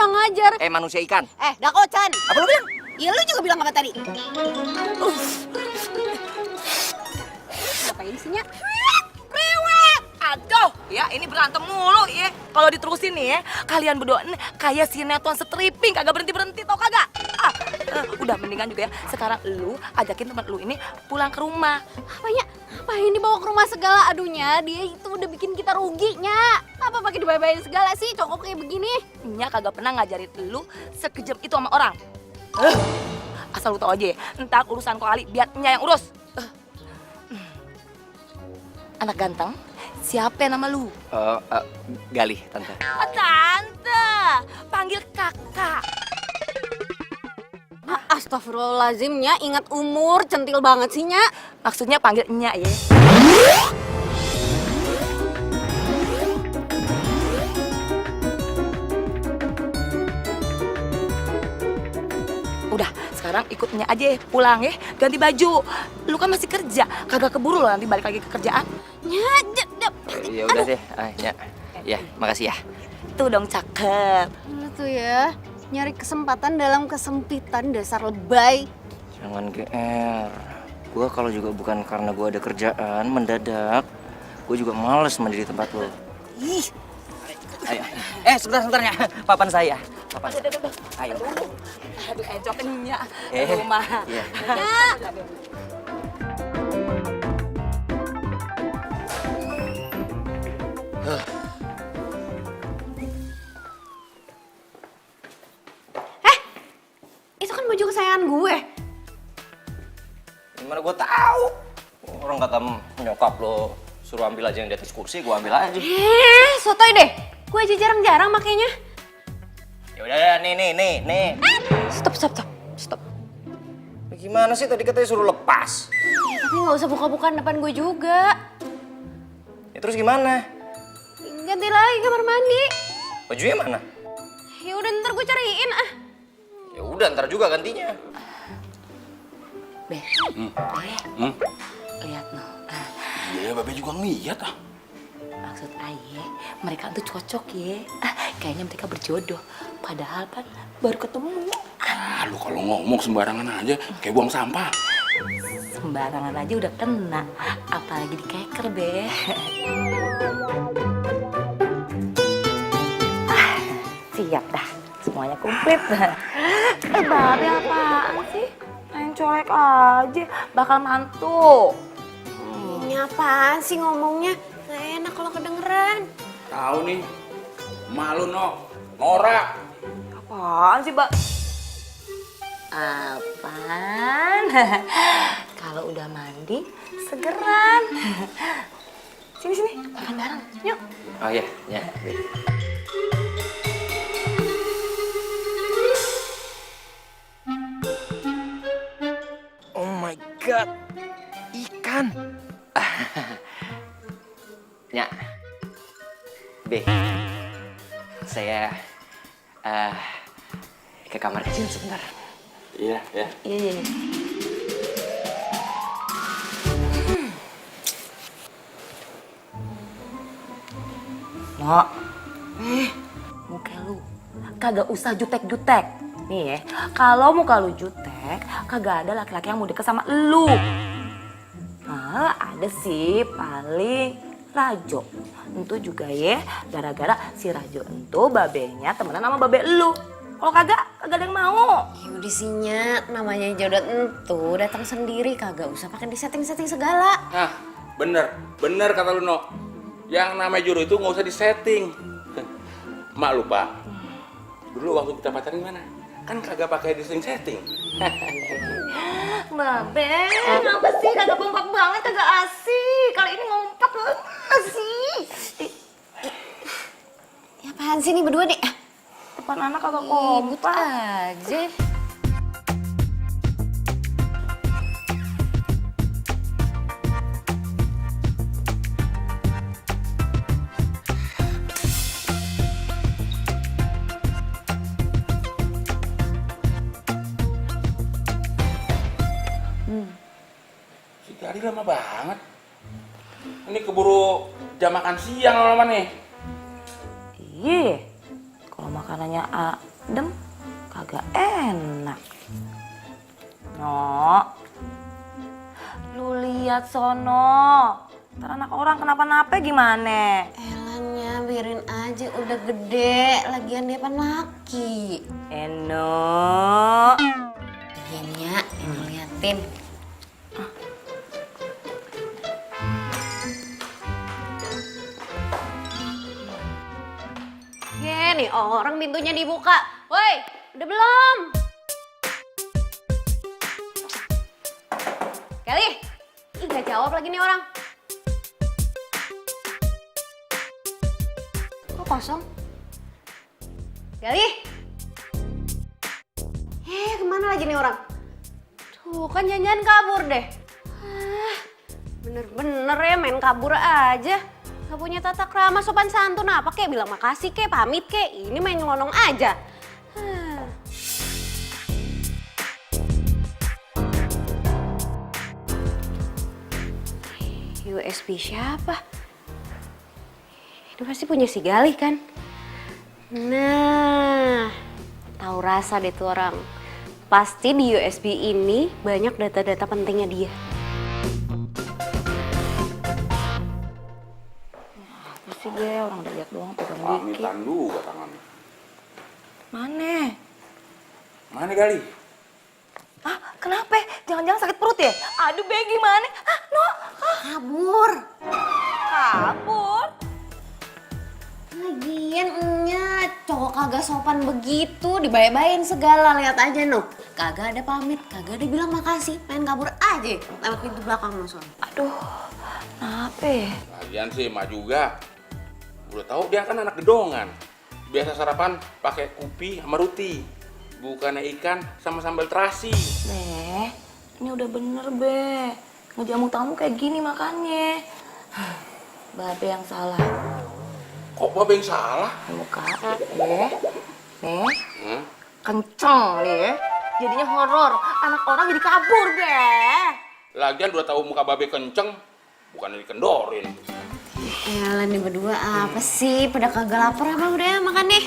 kurang ajar. Manusia ikan. Dakocan. Apa lu bilang? Iya, lu juga bilang apa tadi? Ngapain sih, Nyak? Rewet! Aduh, ya ini berantem mulu ya. Kalau diterusin nih ya, kalian berdua nih kayak sinetron stripping, kagak berhenti-berhenti tau kagak? Udah mendingan juga ya, sekarang lu ajakin teman lu ini pulang ke rumah. Apanya? Ngapain dibawa ke rumah segala? Aduhnya, dia itu udah bikin kita rugi, Nyak. Apa pakai dibayar-bayarin segala sih, cokok kayak begini? Nya kagak pernah ngajarin lu sekejam itu sama orang. Asal lu tau aja ya, ntar urusan kali biar Nya yang urus. Anak ganteng, siapa nama lu? Galih, tante. Tante, panggil kakak. Astagfirullahaladzim, Nyak. Ingat umur, centil banget sih, Nyak. Maksudnya panggil Nya ya. Udah, sekarang ikut Nya aja ya, pulang ya, ganti baju. Lu kan masih kerja, kagak keburu loh nanti balik lagi ke kerjaan. Nyak, Ya udah deh, Nya. Ya, makasih ya. Tuh dong cakep. lu tuh ya, nyari kesempatan dalam kesempitan, dasar lebay. Jangan GR. Gua kalau juga bukan karena gua ada kerjaan mendadak, gua juga males mandi di tempat lo. Ih, Ayo. Sebentar-sebentarnya. Papan saya. Papan. Ayo. aduh encok Nya. Eh, Rumah. iya. Itu kan baju kesayangan gue. Gimana gua tahu? Orang kata nyokap lo suruh ambil aja yang di atas kursi, gua ambil aja. Sotoy deh. Gue aja jarang-jarang makainya. Ya udah, nih. Stop. Gimana sih tadi katanya suruh lepas? Ya, tapi nggak usah buka-bukaan depan gue juga. Ya terus gimana? Ganti lagi kamar mandi. Bajunya mana? Ya udah ntar gue cariin ah. Ya udah, ntar juga gantinya. Be, lihat no. Iya, Babe juga ngeliat ah. Maksud aye, mereka tuh cocok ya. Kayaknya mereka berjodoh. Padahal kan baru ketemu. Lu kalau ngomong sembarangan aja, kayak buang sampah. Sembarangan aja udah kena. Apalagi di keker, Be. Siap dah. Semuanya komplit. Babe apaan sih? Main colek aja. Bakal mantu. Ini apaan sih ngomongnya? Gak enak kalau kedengeran. Tahu nih, malu no, norak. Apaan sih, Mbak? Apaan? Kalau udah mandi, segeran. Sini, makan bareng. Yuk. Oh iya, ya. Oh my god, ikan. Nya, B, saya ke kamar kecil sebentar. Iya, ya. Iya. Nok, muka lu kagak usah jutek-jutek. Nih ya, kalau muka lu jutek, kagak ada laki-laki yang mau deket sama lu. Nah, ada sih paling Rajo. Entu juga ya, gara-gara si Rajo entu babenya temenan sama babe lu. Kalau kagak ada yang mau. Ya udah sih Nyak, namanya jodoh entu datang sendiri, kagak usah pakai disetting-setting segala. Nah, bener kata lu no. Yang namanya jodoh itu nggak usah disetting. Mak lupa. Dulu waktu kita pacaran gimana? Kan kagak pakai disetting. Babe, kenapa sih kagak kompak banget, kagak asik. Kali ini ngompak asik. Ya apaan sih nih berdua deh? Depan anak kagak Ribut kompak. aja. Si Gari lama banget. Ini keburu jam makan siang lama nih. Iya, kalau makanannya adem, kagak enak. No, lu lihat sono, ntar anak orang kenapa-napa gimana? Elanya biarin aja, udah gede, lagian dia kan laki. Eno. Iya ya, ngeliatin. Nih orang pintunya dibuka. Woi, udah belum? Kali, ih gak jawab lagi nih orang. Kok kosong? Kali. Kemana lagi nih orang? Tuh kan jangan kabur deh. Bener-bener ya main kabur aja. Gak punya tata krama sopan santun apa kek, bilang makasih kek, pamit kek. Ini main nyelonong aja. USB siapa? Itu pasti punya si Galih kan? Nah, tahu rasa deh tuh orang. Pasti di USB ini banyak data-data pentingnya dia. Apa sih gue, orang udah lihat doang pegang dikit. Pamitan juga tangannya. Mana? Mana kali? Ah, kenapa? Jangan-jangan sakit perut ya? Aduh, Be, gimana? Ah, no. Kabur. Kabur? Lagian enyak, cowok kagak sopan begitu, dibayar-bayarin segala, lihat aja no. Kagak ada pamit, kagak ada bilang makasih, main kabur aja lewat pintu belakang no soalnya. Aduh, kenapa ya? Lagian sih emak juga. Udah tahu dia kan anak gedongan. Biasa sarapan pakai kopi sama roti. Bukannya ikan sama sambal terasi. Be, ini udah bener, Be. Ngejamu tamu kayak gini makannya. Babe yang salah. Kok babe yang salah? Muka, Be. Nih, kenceng nih. Jadinya horor. Anak orang jadi kabur, Be. Lagian udah tahu muka babe kenceng, bukannya dikendorin. Elah nih berdua apa sih? Pada kagak lapar apa udah makan nih?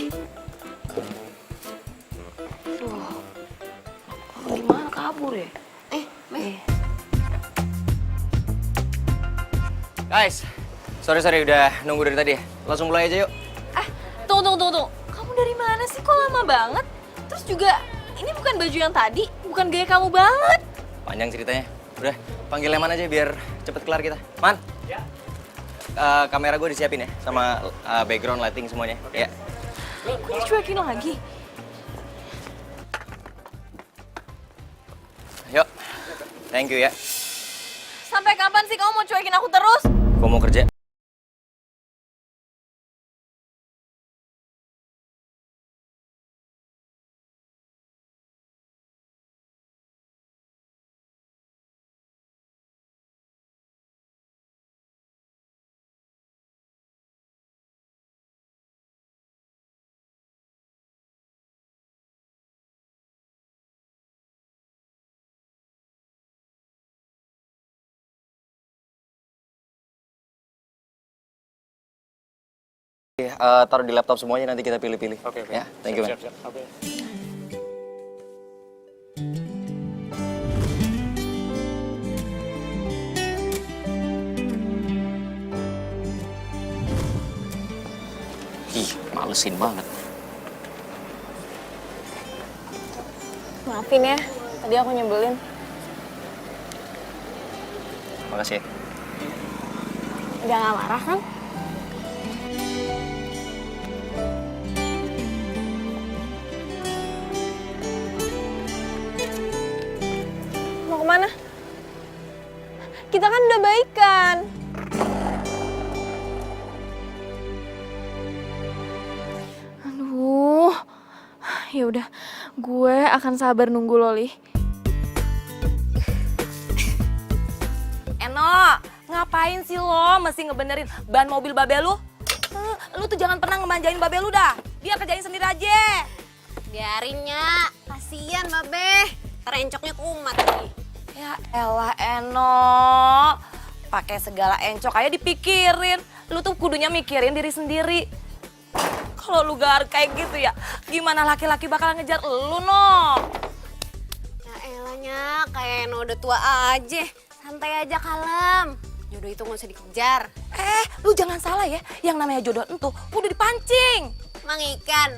Gimana kabur ya? Guys, sorry udah nunggu dari tadi ya. Langsung mulai aja yuk. Tunggu. Kamu dari mana sih? Kok lama banget? Terus juga, ini bukan baju yang tadi, bukan gaya kamu banget. Panjang ceritanya. Udah, panggil Leman aja biar cepet kelar kita. Man. Ya. Kamera gue disiapin ya, sama background lighting semuanya. Ya. Kok dicuekin lagi? Yuk. Thank you ya. Sampai kapan sih kamu mau cuekin aku terus? Gue mau kerja. Taruh di laptop semuanya, nanti kita pilih-pilih. Oke. Ya, thank you, man. Siap. Oke. Ih, malesin banget. Maafin ya, tadi aku nyebelin. Makasih ya. Udah gak marah kan? Mau kemana? Kita kan udah baikan. Aduh, ya udah, gue akan sabar nunggu Loli. Eno, ngapain sih lo mesti ngebenerin ban mobil babe lu? Lu tuh jangan pernah ngemanjain babe lu dah. Dia kerjain sendiri aja. Biarinnya, kasian babe. Terencoknya kumat nih. Ya elah Eno, pakai segala encok aja dipikirin. Lu tuh kudunya mikirin diri sendiri. Kalau lu gak kayak gitu ya, gimana laki-laki bakal ngejar lu, no? Ya elahnya, kayak no udah tua aja. Santai aja, kalem. Jodoh itu gak usah dikejar. Lu jangan salah ya, yang namanya jodoh entuh udah dipancing. Mang ikan.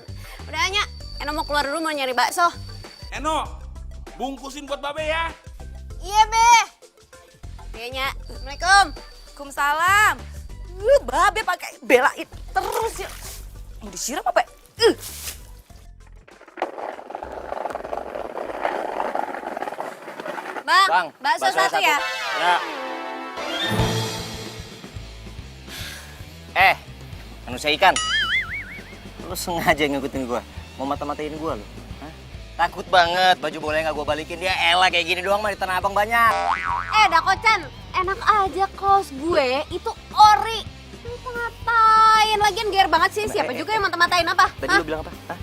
Udah hanya, Eno mau keluar dulu mau nyari bakso. Eno, bungkusin buat Babe ya. Iya, Be. Kayaknya. Assalamualaikum. Waalaikumsalam. Babe pakai belain terus ya. Mau disiram apa? Bang, bakso bakso satu ya? Ya. Manusia ikan. Lu sengaja ngikutin gua. Mau mata-matain gua lu. Hah? Takut banget baju boleh nggak gua balikin. Dia elah kayak gini doang mah di Tanah Abang banyak. Dakocan, enak aja kaos gue itu ori. Lu ngatain, lagian gear banget sih. Siapa juga yang mata-matain apa? Tadi lu bilang apa? Hah?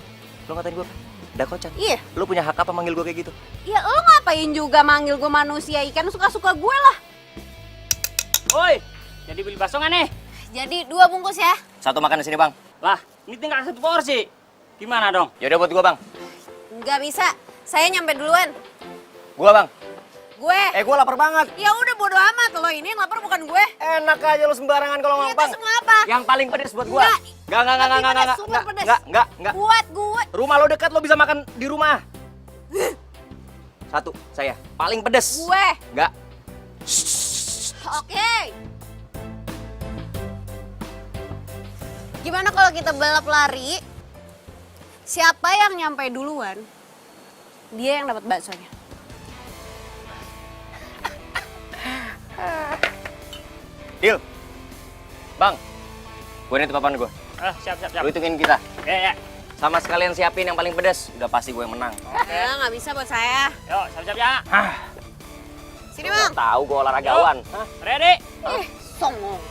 Lu ngatain gua apa? Dakocan. Iya. Lu punya hak apa manggil gua kayak gitu? Ya lu ngapain juga manggil gue manusia ikan, suka-suka gue lah. Woi, jadi beli bakso nggak nih? Jadi 2 bungkus ya. Satu makan di sini, Bang. Lah, ini tinggal 1 porsi. Gimana dong? Yaudah buat gua, Bang. Nggak bisa, saya nyampe duluan. Gua, Bang. Gue. Gua lapar banget. Ya udah bodo amat, lo ini yang lapar bukan gue. Enak aja lu sembarangan kalau ngomong, Itu Bang. semua apa? Yang paling pedes buat gua. Nggak. Enggak. Super pedes. Enggak. Buat gue. Rumah lo dekat, lo bisa makan di rumah. Satu, saya. Paling pedes. Gue. Enggak. Oke. Gimana kalau kita balap lari? Siapa yang nyampe duluan, dia yang dapat baksonya. Deal. Bang, gue nitip papan gue. Siap. Lu hitungin kita. Ya. Sama sekalian siapin yang paling pedes. Udah pasti gue yang menang. Ya nggak bisa buat saya. Yuk, siap ya. Sini bang. Tahu gue olahragawan. Ready? Songong.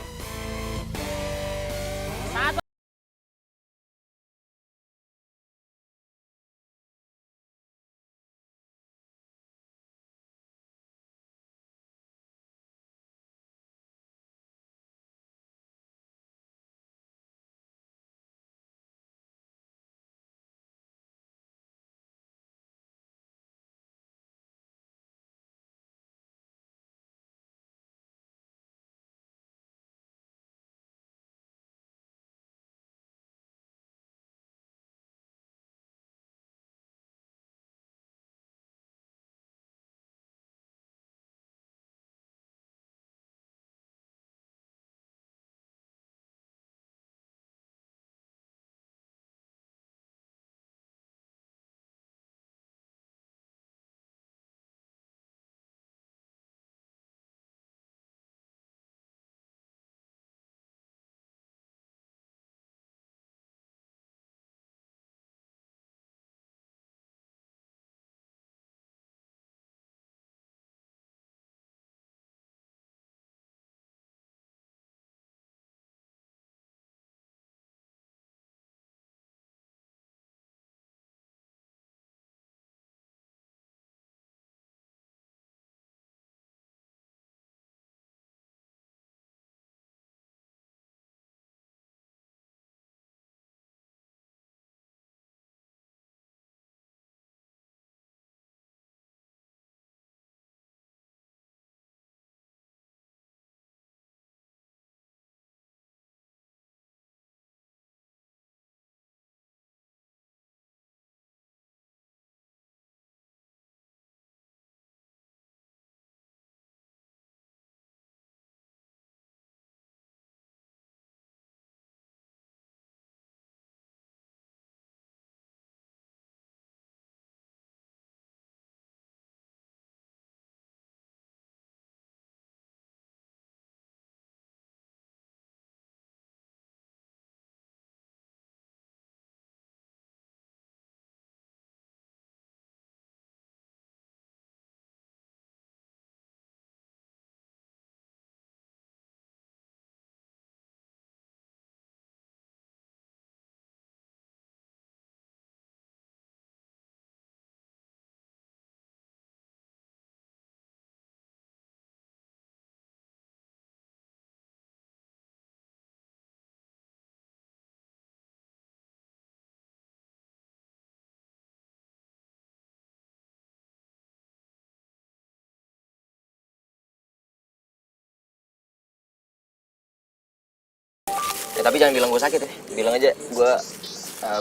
Ya, tapi jangan bilang gue sakit ya. Bilang aja gue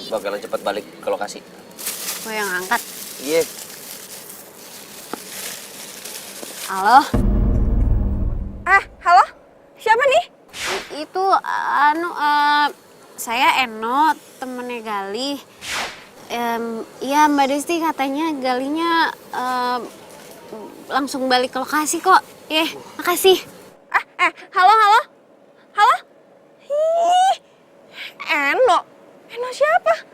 bakalan cepet balik ke lokasi. Gue yang angkat. Iya. Halo? Halo? Siapa nih? Itu, saya Eno, temennya Galih. Iya Mbak Desti katanya Galihnya langsung balik ke lokasi kok. Makasih. Halo? Halo? Ih, Eno? Eno siapa?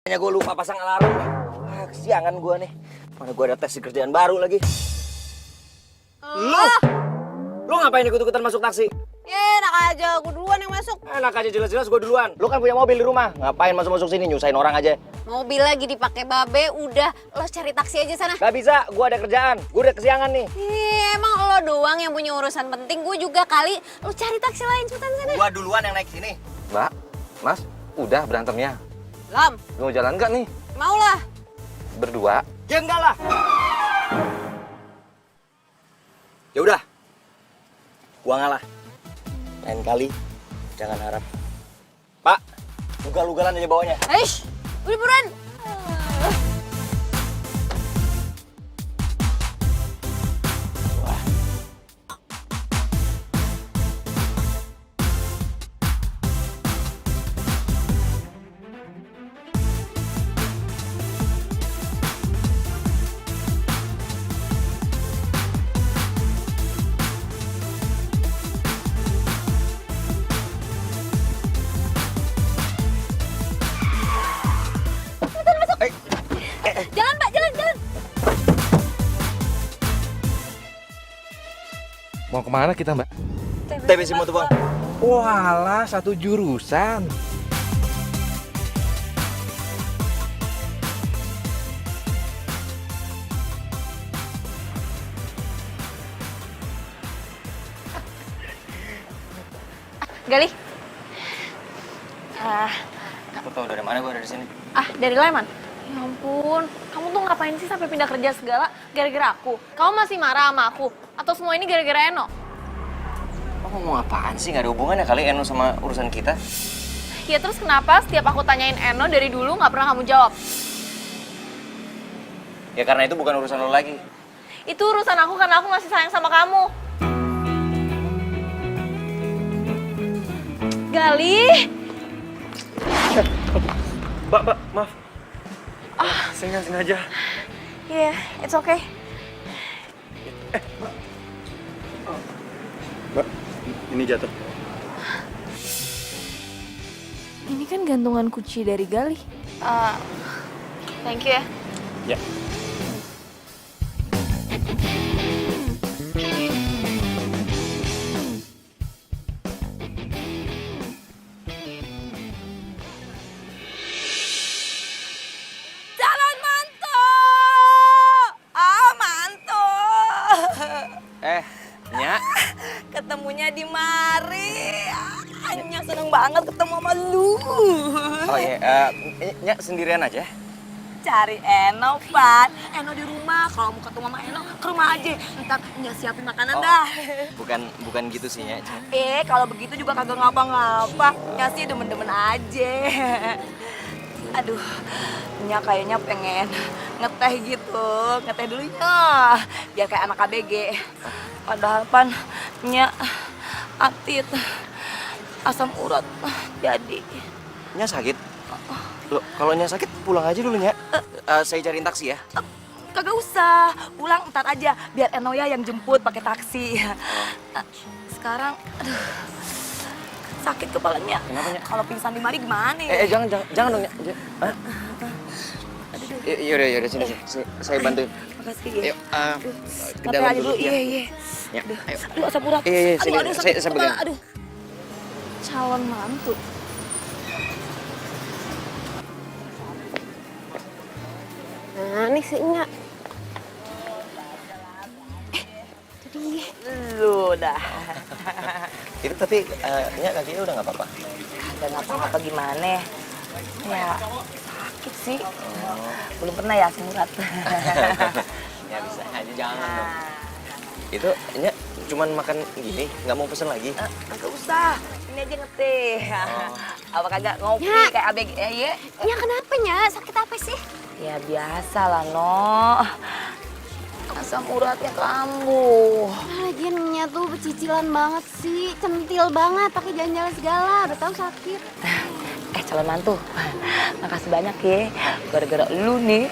Hanya gue lupa pasang alarm. Kesiangan gue nih. Mana gue ada tes di kerjaan baru lagi. Lu ngapain ikut-ikutan masuk taksi? Enak aja, gue duluan yang masuk. Enak aja jelas-jelas gue duluan. Lu kan punya mobil di rumah. Ngapain masuk-masuk sini nyusahin orang aja? Mobil lagi dipakai babe, udah lo cari taksi aja sana. Gak bisa, gue ada kerjaan. Gue udah kesiangan nih. Emang lo doang yang punya urusan penting, gue juga kali. Lo cari taksi lain, cepetan sana. Gue duluan yang naik sini. Mbak, Mas, udah berantemnya. Lam, Mau jalan nggak nih? mau lah. Berdua? Ya enggak lah. Ya udah. Gua ngalah. Lain kali jangan harap. Pak, ugal-ugalan aja bawanya. Aish, udah buruan. Jalan, Mbak, jalan. Mau kemana kita, Mbak? TBC Motor Bang. Walah, satu jurusan. Galih. Lu tau dari mana gua ada di sini? Dari Leman. Ya ampun, kamu tuh ngapain sih sampai pindah kerja segala gara-gara aku? Kamu masih marah sama aku? Atau semua ini gara-gara Eno? Lo ngomong apaan sih? Gak ada hubungannya kali Eno sama urusan kita. Ya terus kenapa setiap aku tanyain Eno dari dulu nggak pernah kamu jawab? Ya karena itu bukan urusan lo lagi. Itu urusan aku karena aku masih sayang sama kamu. Galih. Mbak, maaf. Saya nggak sengaja. Yeah, it's okay. Mbak, ini jatuh. Ini kan gantungan kunci dari Galih. Thank you ya. Ya. Calon mantu! Mantu! Nya. Ketemunya di mari. Anya seneng banget ketemu sama lu. Oh iya, Nya sendirian aja. Cari Eno, Pan. Eno di rumah. Kalau mau ketemu sama Eno, ke rumah aja. Ntar Nya siapin makanan dah. Bukan gitu sih, Nya. Kalau begitu juga kagak ngapa-ngapa. Nya sih demen-demen aja. Aduh, Nya kayaknya pengen ngeteh gitu, ngeteh dulunya biar kayak anak ABG. Padahal pan nya atit asam urat jadi. Nya sakit? Loh, kalau Nya sakit pulang aja dulu, Nya. Saya cariin taksi ya. Kagak usah, pulang ntar aja biar Enoya yang jemput pakai taksi. Sekarang aduh, sakit kepalanya. Kenapa, Nya? Kalau pingsan di mari gimana? Jangan dong, Nya. Yaudah, sini. Saya bantuin. Makasih ya. Yuk, ke Santai dalam aja dulu. Iya. Ya, ayo. Aduh, asam urat. Iya, sini. Aduh, Saya sakit pegang. kepala, aduh. Calon mantu. Nah, nih sih Nya. Lu dah. Itu tapi Nya kakinya udah nggak apa-apa. Udah nggak apa-apa gimana? Ya sakit sih. Belum pernah ya asam urat. Ya bisa aja, jangan dong. Itu Nya cuman makan gini, nggak mau pesen lagi. Kagak usah. Ini aja ngeteh. Apa kagak ngopi Ya. kayak ABG ya? Nya kenapa Nya? Sakit apa sih? Ya biasa lah, No. Asam uratnya kambuh. Lagian Nya tuh becicilan banget sih, centil banget, pakai jalan-jalan segala, udah tahu sakit. Calon mantu, makasih banyak ya. Gara-gara lu nih,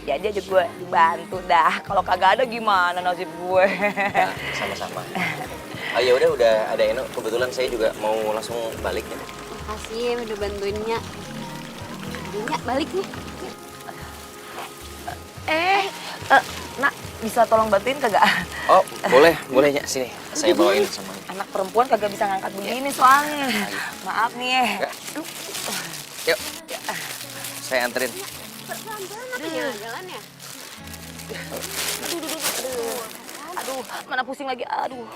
jadi aja gue dibantu dah. Kalau kagak ada gimana nasib gue? Ya, sama-sama. Oh ya udah ada Eno. Kebetulan saya juga mau langsung balik ya. Makasih udah bantuin Nya. Nya balik nih. Nak, bisa tolong bantuin kagak? Oh, boleh Nya. Sini, saya bawain sama. Anak perempuan kagak bisa ngangkat begini soalnya. Maaf nih ya. Yuk, saya anterin. Pelan-pelan apa jalan ya? Aduh, mana pusing lagi. Aduh.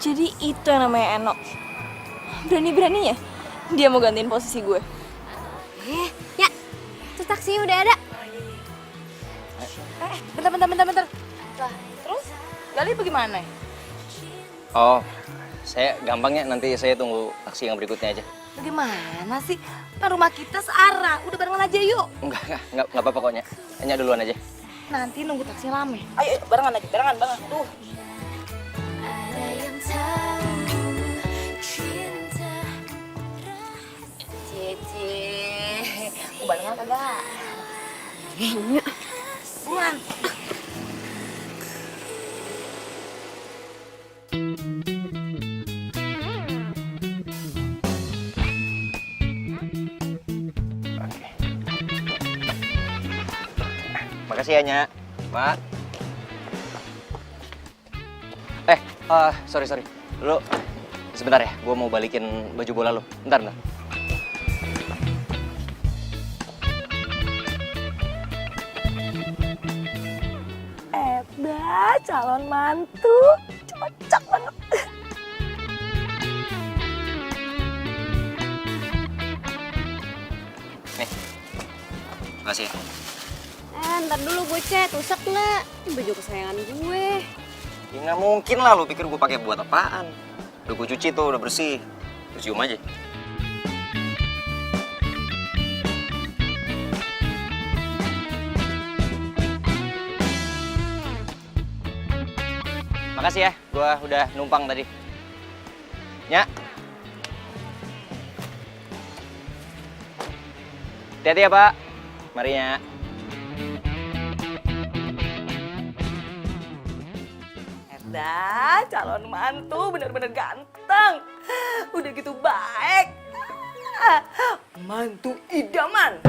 Jadi itu yang namanya Eno. Berani-beraninya dia mau gantiin posisi gue. Nya, tuh taksi udah ada. Bentar. Lah, terus Gali bagaimana? Oh, saya gampangnya nanti saya tunggu taksi yang berikutnya aja. Bagaimana sih? Kan rumah kita searah. Udah barengan aja yuk. Enggak apa-apa kok, Nya. Nya duluan aja. Nanti nunggu taksi rame. Ayo, barengan aja, barengan. Tuh. Cici, mau barengan kagak? Buruan. Oke. Makasih ya, Nya. Mak. Sorry. Lu sebentar ya, gua mau balikin baju bola lu. Bentar. Calon mantu. Cocok banget. Nih. Makasih. Ntar dulu gue cek, rusak lah. Ini baju kesayangan gue. Ya nggak mungkin lah, lu pikir gue pakai buat apaan? Udah gue cuci tuh, udah bersih. Terus cium aja. Makasih ya, gue udah numpang tadi. Nya. Hati-hati ya, Pak. Mari, Nya. Calon mantu bener-bener ganteng. Udah gitu baik. Mantu idaman.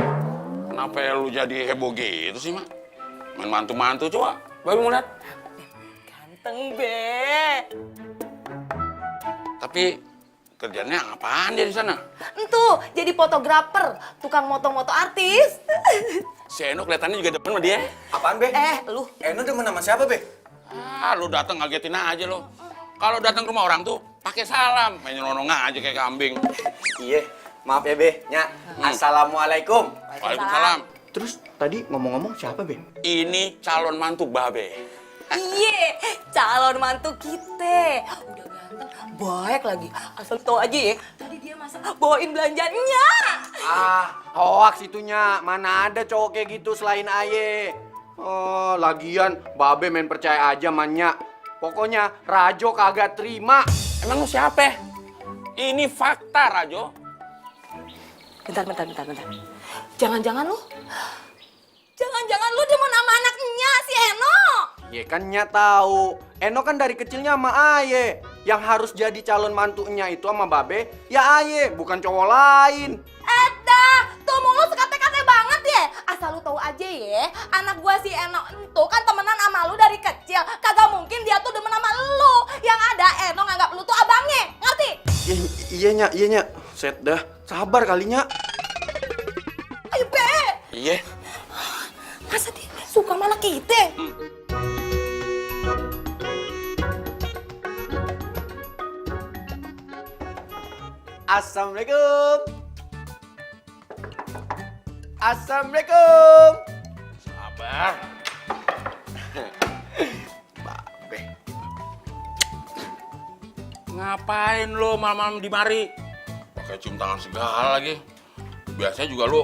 Kenapa lu jadi heboh gitu sih, Mak? Main mantu-mantu coba. Baru mau lihat. Ganteng, Be. Tapi kerjanya apaan dia di sana? Entuh, jadi fotografer, tukang moto-moto artis. Si Eno kelihatannya juga depan sama dia. Apaan, Be? Lu. Eno demen sama siapa, Be? Lu datang ngagetin aja lo. Kalau datang ke rumah orang tuh pakai salam, main nyelonong aja kayak kambing. Iya, maaf ya, Be. Nya, Assalamualaikum. Waalaikumsalam. Terus tadi ngomong-ngomong siapa, Be? Ini calon mantu Babe. Iya, calon mantu kita. Udah ganteng, baik lagi. Asal tau aja ya, tadi dia masak bawain belanjanya. Hoaks itunya. Mana ada cowok kayak gitu selain Aye. Oh, lagian Babe main percaya aja mannya. Pokoknya Rajo kagak terima. Emang lu siapa? Ini fakta, Rajo. Bentar. Jangan-jangan lu demen sama anaknya si Eno. Ya kan Nya tahu. Eno kan dari kecilnya sama Aye. Yang harus jadi calon mantunya itu sama Babe, ya Aye, bukan cowok lain. Tuh mulut sekate-kate banget ya. Asal lu tahu aja ya, anak gua si Eno itu kan temenan sama lu dari kecil. Kagak mungkin dia tuh demen sama lu. Yang ada Eno nganggap lu tuh abangnya, ngerti? Iya Nya. Set dah. Sabar kalinya. Ayo Be, Iya. masa dia suka sama anak kita? Assalamualaikum. Assalamualaikum. Sabar. Babe. Ngapain lo malam-malam di mari? Pakai cium tangan segala lagi. Biasanya juga lo.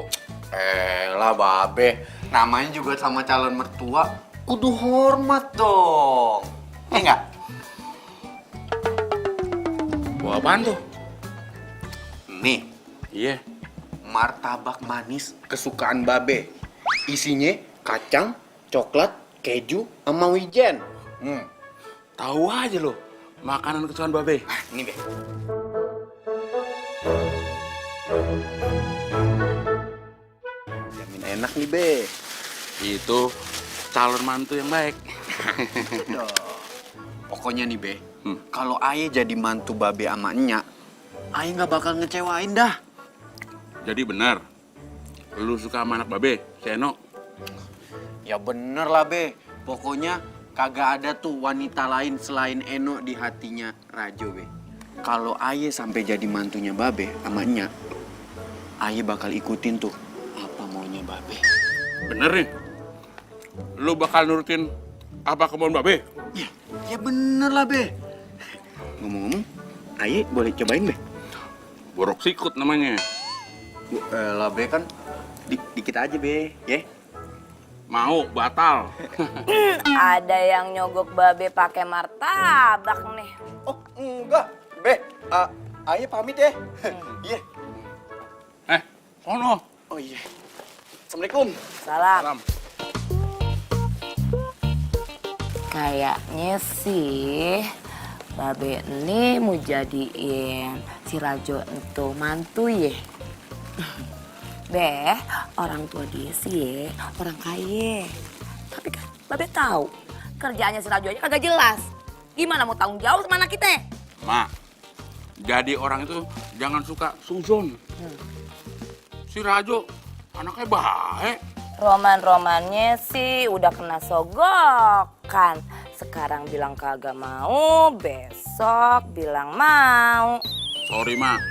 Lah Babe, namanya juga sama calon mertua, kudu hormat dong. Enggak? Bawa apaan tuh? Nih, Iya. martabak manis kesukaan Babe. Isinya kacang, coklat, keju, sama wijen. Tahu aja lo. Makanan kesukaan Babe. Ini Be. Jamin enak nih Be. Itu calon mantu yang baik. Pokoknya nih Be, kalau Aye jadi mantu Babe sama Nya, Aye nggak bakal ngecewain dah. Jadi benar. Lu suka sama anak Babe, si Eno? Ya bener lah Be, pokoknya kagak ada tuh wanita lain selain Eno di hatinya Rajo Be. Kalau Aye sampai jadi mantunya Babe sama Nya, Aye bakal ikutin tuh apa maunya Babe. Bener nih. Lu bakal nurutin apa kemauan Babe? Ya bener lah Be. Ngomong-ngomong, Aye boleh cobain Be? Borok sikut namanya. Lah Be kan dikit aja Be, ya? Mau, batal. Ada yang nyogok Babe pakai martabak nih. Oh enggak, Be. Aye pamit ya. Iya. Sono. Oh iya. Assalamualaikum. Salam. Salam. Kayaknya sih Babe ini mau jadiin si Rajo itu mantu ya. Be, orang tua dia sih orang kaya. Tapi kan Babe tahu kerjaannya si Rajo aja kagak jelas. Gimana mau tanggung jawab sama anak kita? Mak, jadi orang itu jangan suka suzon. Si Rajo anaknya baik. Roman-romannya sih udah kena sogokan. Sekarang bilang kagak mau, besok bilang mau. Sorry, Mak.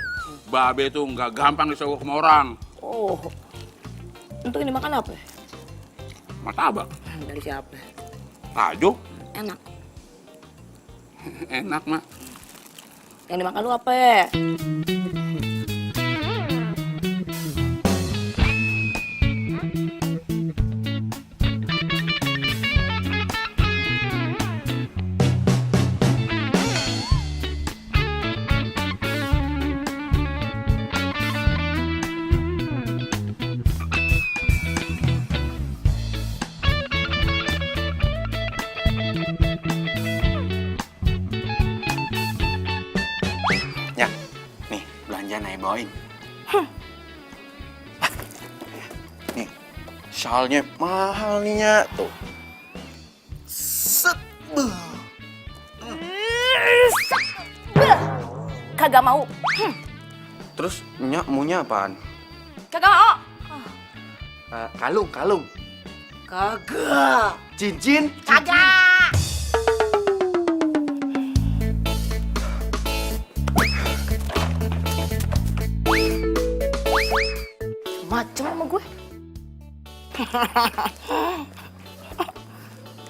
Babe tuh nggak gampang disogok sama orang. Oh, untuk ini makan apa? Martabak. Dari siapa? Rajo. Enak. Enak, Mak. Yang dimakan lu apa ya? Ya, nih belanjaan Aye bawain. Nih, shalnya mahal nih Nya. Tuh. Set. Kagak mau. Terus Nya maunya apaan? Kagak mau. Kalung. Kagak. Cincin. Kagak. Macem sama gue.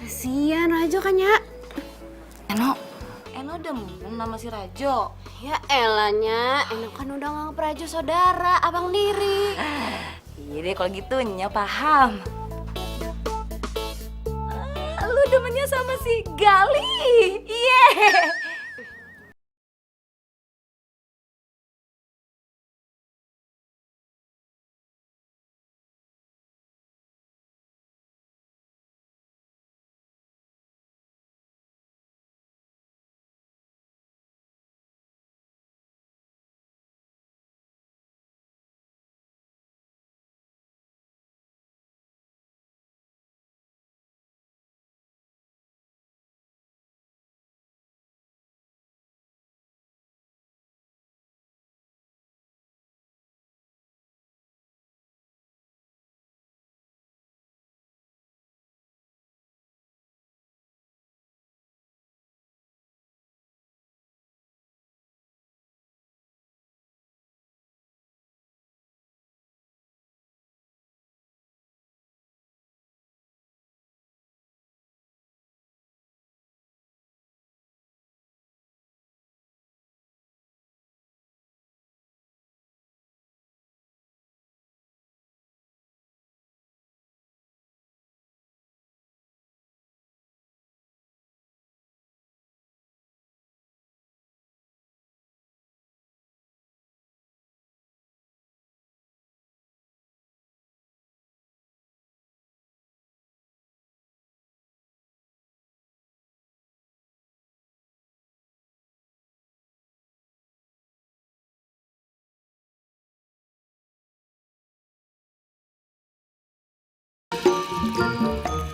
Kasian Rajo kan ya. Eno demen sama si Rajo. Ya elanya, Eno kan udah nganggep Rajo saudara, abang diri. Iya deh kalau gitu Nya paham. Lu demennya sama si Gali. Iya.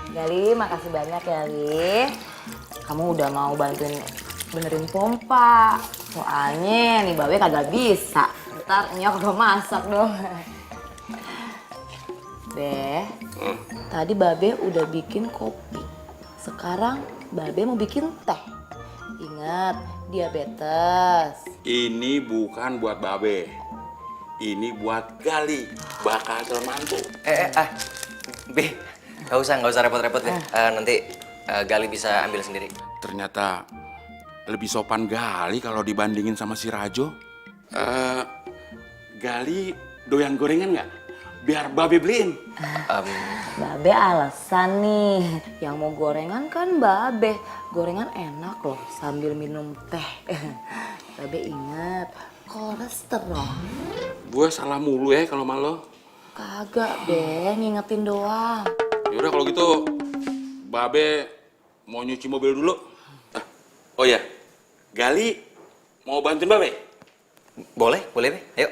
Gali, makasih banyak ya, Li. Kamu udah mau bantuin benerin pompa. Soalnya nih Babe kagak bisa. Ntar Nya kagak masak dong. Be, tadi Babe udah bikin kopi. Sekarang Babe mau bikin teh. Ingat, diabetes. Ini bukan buat Babe. Ini buat Gali, bakal calon mantu. Be, nggak usah repot-repot deh. Nanti Gali bisa ambil sendiri. Ternyata lebih sopan Gali kalau dibandingin sama si Rajo. Gali doyan gorengan nggak? Biar Babe beliin. Babe alasan nih, yang mau gorengan kan Babe. Gorengan enak loh sambil minum teh. Babe ingat, kolesterol. Gue salah mulu ya kalau malu. Kagak, Be, ngingetin doang. Yaudah kalau gitu, Babe mau nyuci mobil dulu. Oh ya, Gali mau bantuin Babe? Boleh, Be. Ayo.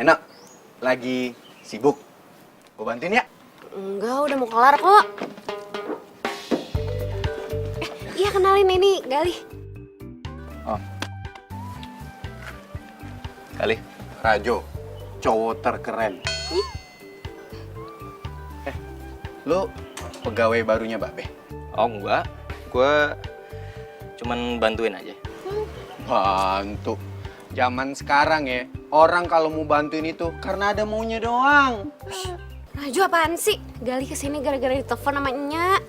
Enak, lagi sibuk. Gue bantuin ya? Enggak, udah mau kelar kok. Iya kenalin ini Gali. Oh. Kali. Rajo, cowok terkeren. Lu pegawai barunya Babe? Oh enggak, gue cuman bantuin aja. Bantu. Zaman sekarang ya, orang kalau mau bantuin itu karena ada maunya doang. Raju apaan sih? Gali kesini gara-gara ditelepon sama Nya.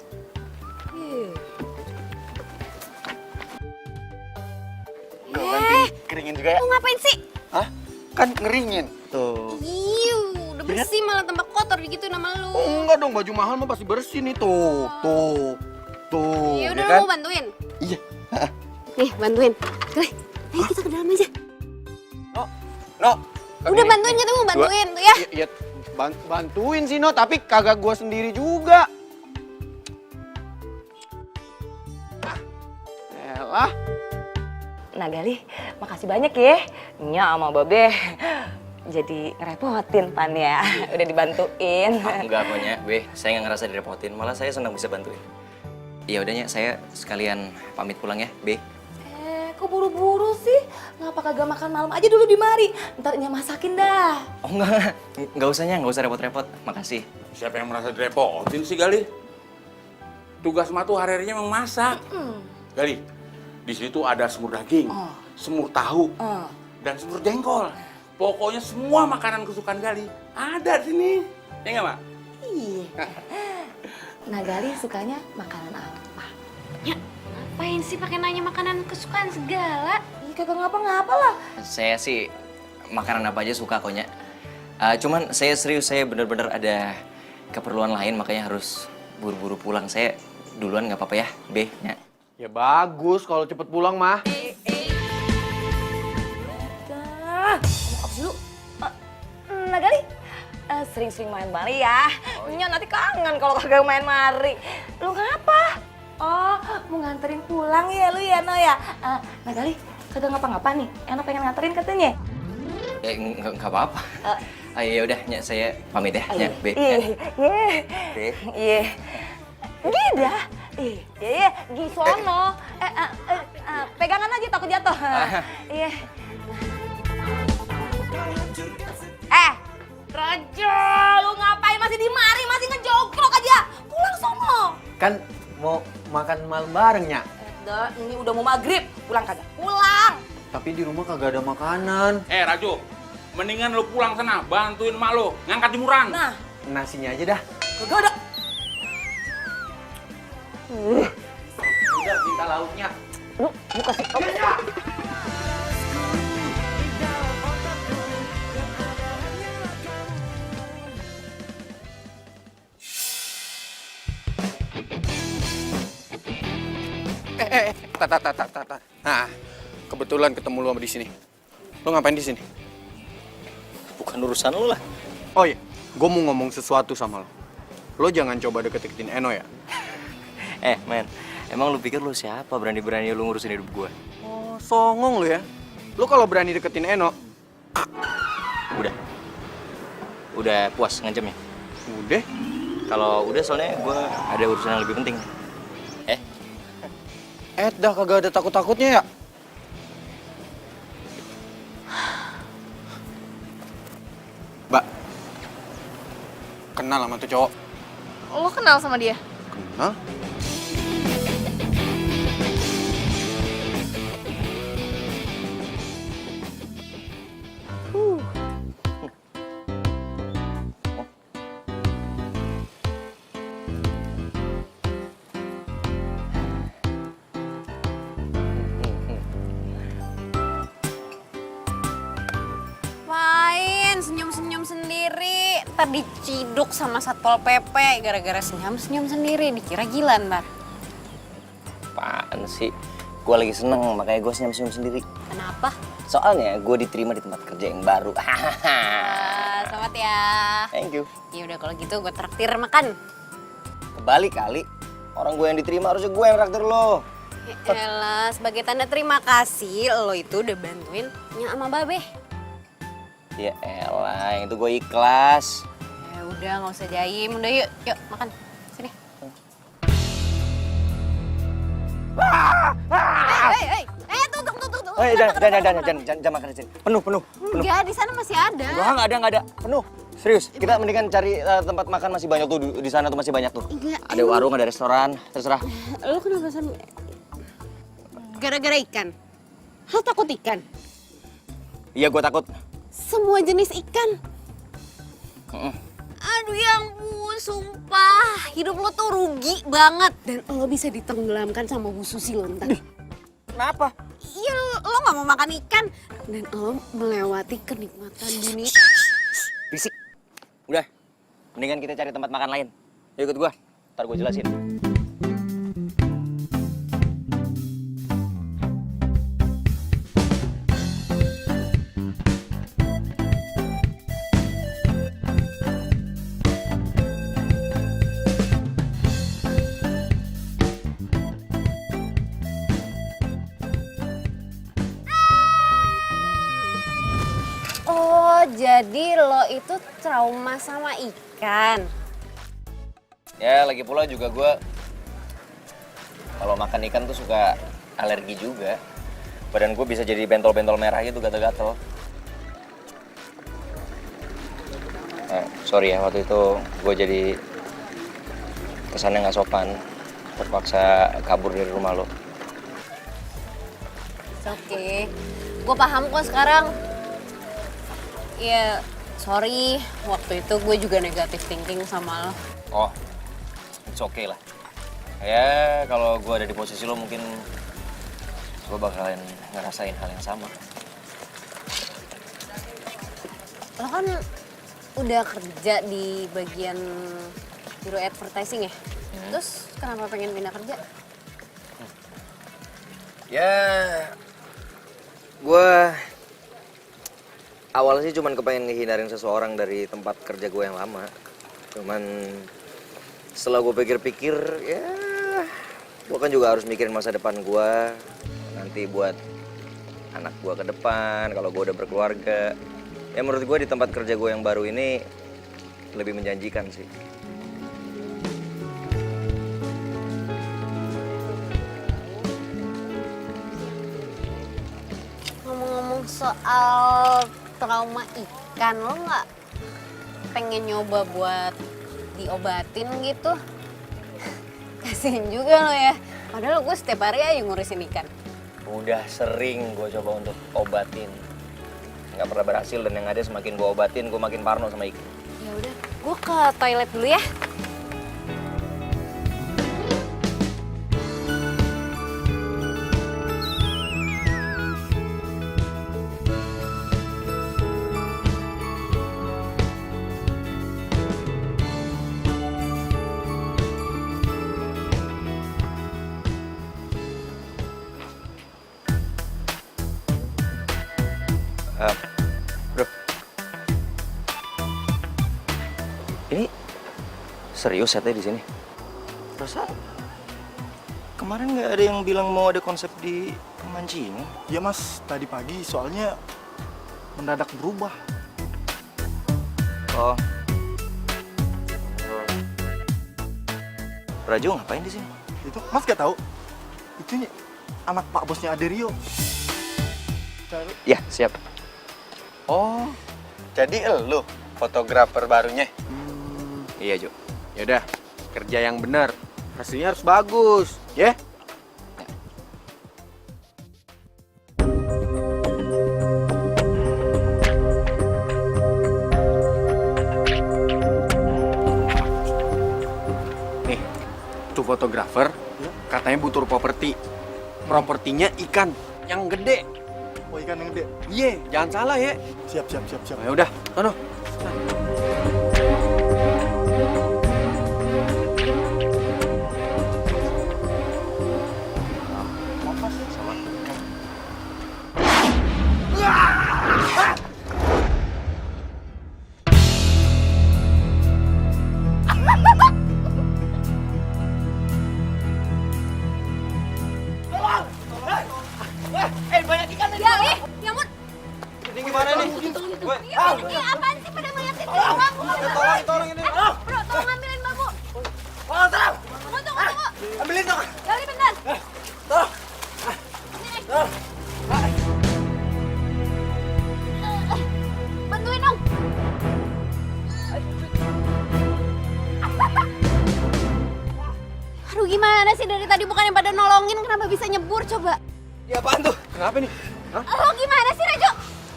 Gue bantuin keringin juga ya? Mau ngapain sih? Hah? Kan ngeringin. Tuh. Udah bersih malah tambah kotor gitu nama lu. Oh, enggak dong, baju mahal mah pasti bersih nih tuh. Tuh. Tuh. Ya udah kan? mau bantuin. Iya. Nih bantuin. Gali, ayo kita ke dalam aja. No. Udah bantuin kita mau bantuin tuh ya. Iya, bantuin sih No, tapi kagak gua sendiri juga. Elah. Nah Gali, makasih banyak ya. Nya sama Babe jadi ngerepotin Pan ya. Udah dibantuin. Enggak kok Nya, Be. Saya nggak ngerasa direpotin, malah saya senang bisa bantuin. Iya udah Nya, saya sekalian pamit pulang ya, Be. Kok buru-buru sih? Ngapa kagak makan malam aja dulu di mari? Ntar Nya masakin dah. Oh enggak usah Nya, nggak usah repot-repot. Makasih. Siapa yang merasa direpotin sih, Gali? Tugas mah tuh hari-harinya memang masak. Gali, di sini tuh ada semur daging, semur tahu, dan semur jengkol. Pokoknya semua makanan kesukaan Gali ada di sini. Ya nggak, Mak? Iya. Nah Gali sukanya makanan apa? Ya, ngapain sih pakai nanya makanan kesukaan segala? Ih kagak ngapa-ngapa lah. Saya sih makanan apa aja suka kok Nya. Cuman saya serius, saya bener-bener ada keperluan lain makanya harus buru-buru pulang. Saya duluan nggak apa-apa ya, Be, Nya. Ya bagus kalau cepet pulang mah. Maaf dulu. Nah Gali, sering-sering main mari ya. Nya nanti kangen kalau kagak main mari. Lu ngapa? Oh, mau nganterin pulang ya lu ya No ya? Nah Gali, kagak ngapa-ngapa nih. Eno pengen nganterin katanya. Nggak apa-apa. Ya udah, Nya, saya pamit ya, Nya, Be. Be. Iya. Gida. Iya, Gisono. Pegangan aja takut jatuh. Iya. Raja, lu ngapain masih di mari? Masih ngejogrok aja. Pulang sono. Kan mau makan malam bareng Nya. Ini udah mau maghrib. Pulang kagak? Pulang. Tapi di rumah kagak ada makanan. Rajo, mendingan lu pulang sana, bantuin mak lu ngangkat jemuran. Nah, Nasinya aja dah. kagak ada. Udah minta lauknya. Lu kasih. Tak. Nah, kebetulan ketemu lu di sini. Lu ngapain di sini? Bukan urusan lu lah. Oh iya, gue mau ngomong sesuatu sama lo. Lo jangan coba deket-deketin Eno ya. Men, emang lu pikir lu siapa berani-berani lu ngurusin hidup gua? Oh, songong lo ya. Lo kalau berani deketin Eno, Udah puas ngancemnya? udah. Kalau udah soalnya gua ada urusan yang lebih penting. Dah kagak ada takut-takutnya ya. Mbak, kenal sama tuh cowok? Lo kenal sama dia? Kenal? Main senyum-senyum sendiri. Ntar diciduk sama Satpol PP gara-gara senyum-senyum sendiri. Dikira gila ntar. Apaan sih? Gua lagi seneng, makanya gua senyum-senyum sendiri. Kenapa? Soalnya gua diterima di tempat kerja yang baru. Selamat ya. Thank you. Ya udah kalau gitu gue traktir makan. Kebalik kali. Orang gue yang diterima harusnya gue yang traktir lo. Ya elah, sebagai tanda terima kasih lo itu udah bantuin Nya sama Babe. Ya elah, yang itu gue ikhlas. Ya udah nggak usah jaim, udah yuk, yuk makan. Sini. Tuh. Jangan makan di sini. Penuh. Enggak, di sana masih ada. Enggak ada. Penuh. Serius, kita mendingan cari tempat makan masih banyak tuh di sana tuh masih banyak tuh. Enggak, Ada warung, ada restoran, terserah. Lu kenapa sama... Gara-gara ikan? Lu takut ikan? Iya, gue takut. Semua jenis ikan? Aduh ya ampun, sumpah. Hidup lo tuh rugi banget. Dan lo bisa ditenggelamkan sama Bu Susi lo ntar. Kenapa? Iya, lo gak mau makan ikan. Dan lo melewati kenikmatan dunia. Bisik. Udah, mendingan kita cari tempat makan lain. Yuk ikut gua, ntar gua jelasin. Oh, jadi lo itu trauma sama ikan? Ya, lagi pula juga gua kalau makan ikan tuh suka alergi juga. Badan gua bisa jadi bentol-bentol merah gitu, gatel-gatel. Sorry ya, waktu itu gue jadi kesannya nggak sopan, terpaksa kabur dari rumah lo. Oke, gue paham kok sekarang. Ya, sorry, waktu itu gue juga negatif thinking sama lo. Oh, it's okay lah. Ya, kalau gue ada di posisi lo mungkin gue bakalan ngerasain hal yang sama. Lo kan udah kerja di bagian biro advertising ya? Terus kenapa pengen pindah kerja? Ya, gue awalnya sih cuman kepengen ngehindarin seseorang dari tempat kerja gue yang lama. Cuman setelah gue pikir-pikir, ya gue kan juga harus mikirin masa depan gue. Nanti buat anak gue ke depan, kalau gue udah berkeluarga. Ya menurut gue di tempat kerja gue yang baru ini lebih menjanjikan sih. Ngomong-ngomong soal trauma ikan, lo nggak pengen nyoba buat diobatin gitu? Kasihin juga lo ya, padahal gue setiap hari aja ngurusin ikan. Udah sering gue coba untuk obatin, nggak pernah berhasil, dan yang ada semakin gue obatin gue makin parno sama ikan. Ya udah, gue ke toilet dulu ya. Bro, ini serius setnya di sini? Perasaan kemarin nggak ada yang bilang mau ada konsep di mancing. Iya mas, tadi pagi soalnya mendadak berubah. Oh, Rajo ngapain di sini? Itu mas gak tahu? Itu anak pak bosnya Aderio. Ya siap. Oh, jadi elu fotografer barunya? Iya Jo. Yaudah, kerja yang benar. Hasilnya harus bagus, ya? Nih, tuh fotografer katanya butuh properti. Propertinya ikan yang gede. Oh ikan yang gede. Iya, jangan salah ya. Siap. Ya udah, sono. Ini gimana nih? Bantuin dong. Gali bentar. Tolong. Tolong. Bantuin dong. Aduh gimana sih dari tadi bukannya pada nolongin kenapa bisa nyebur coba? Ya apaan tuh? Kenapa nih? Lo gimana sih Rejo?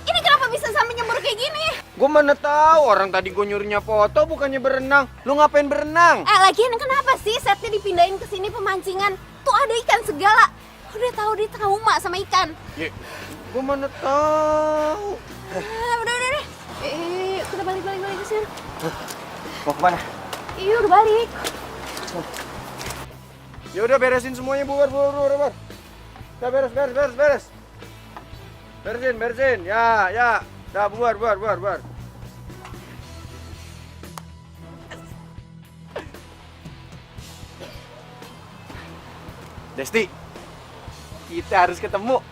Ini kenapa bisa sampai nyebur kayak gini? Gue mana tahu orang tadi gue nyuruhnya foto bukannya berenang. Lu ngapain berenang? Lagian kenapa sih setnya dipindahin ke sini pemancingan? Tuh ada ikan segala. Udah tahu dia trauma sama ikan. Ya, gue mana tahu. Udah. Kita balik ke sini. Mau kemana? Iya udah balik. Ya udah beresin semuanya bubar. Udah beres. Beresin. Ya. Dah bubar. Desti, kita harus ketemu.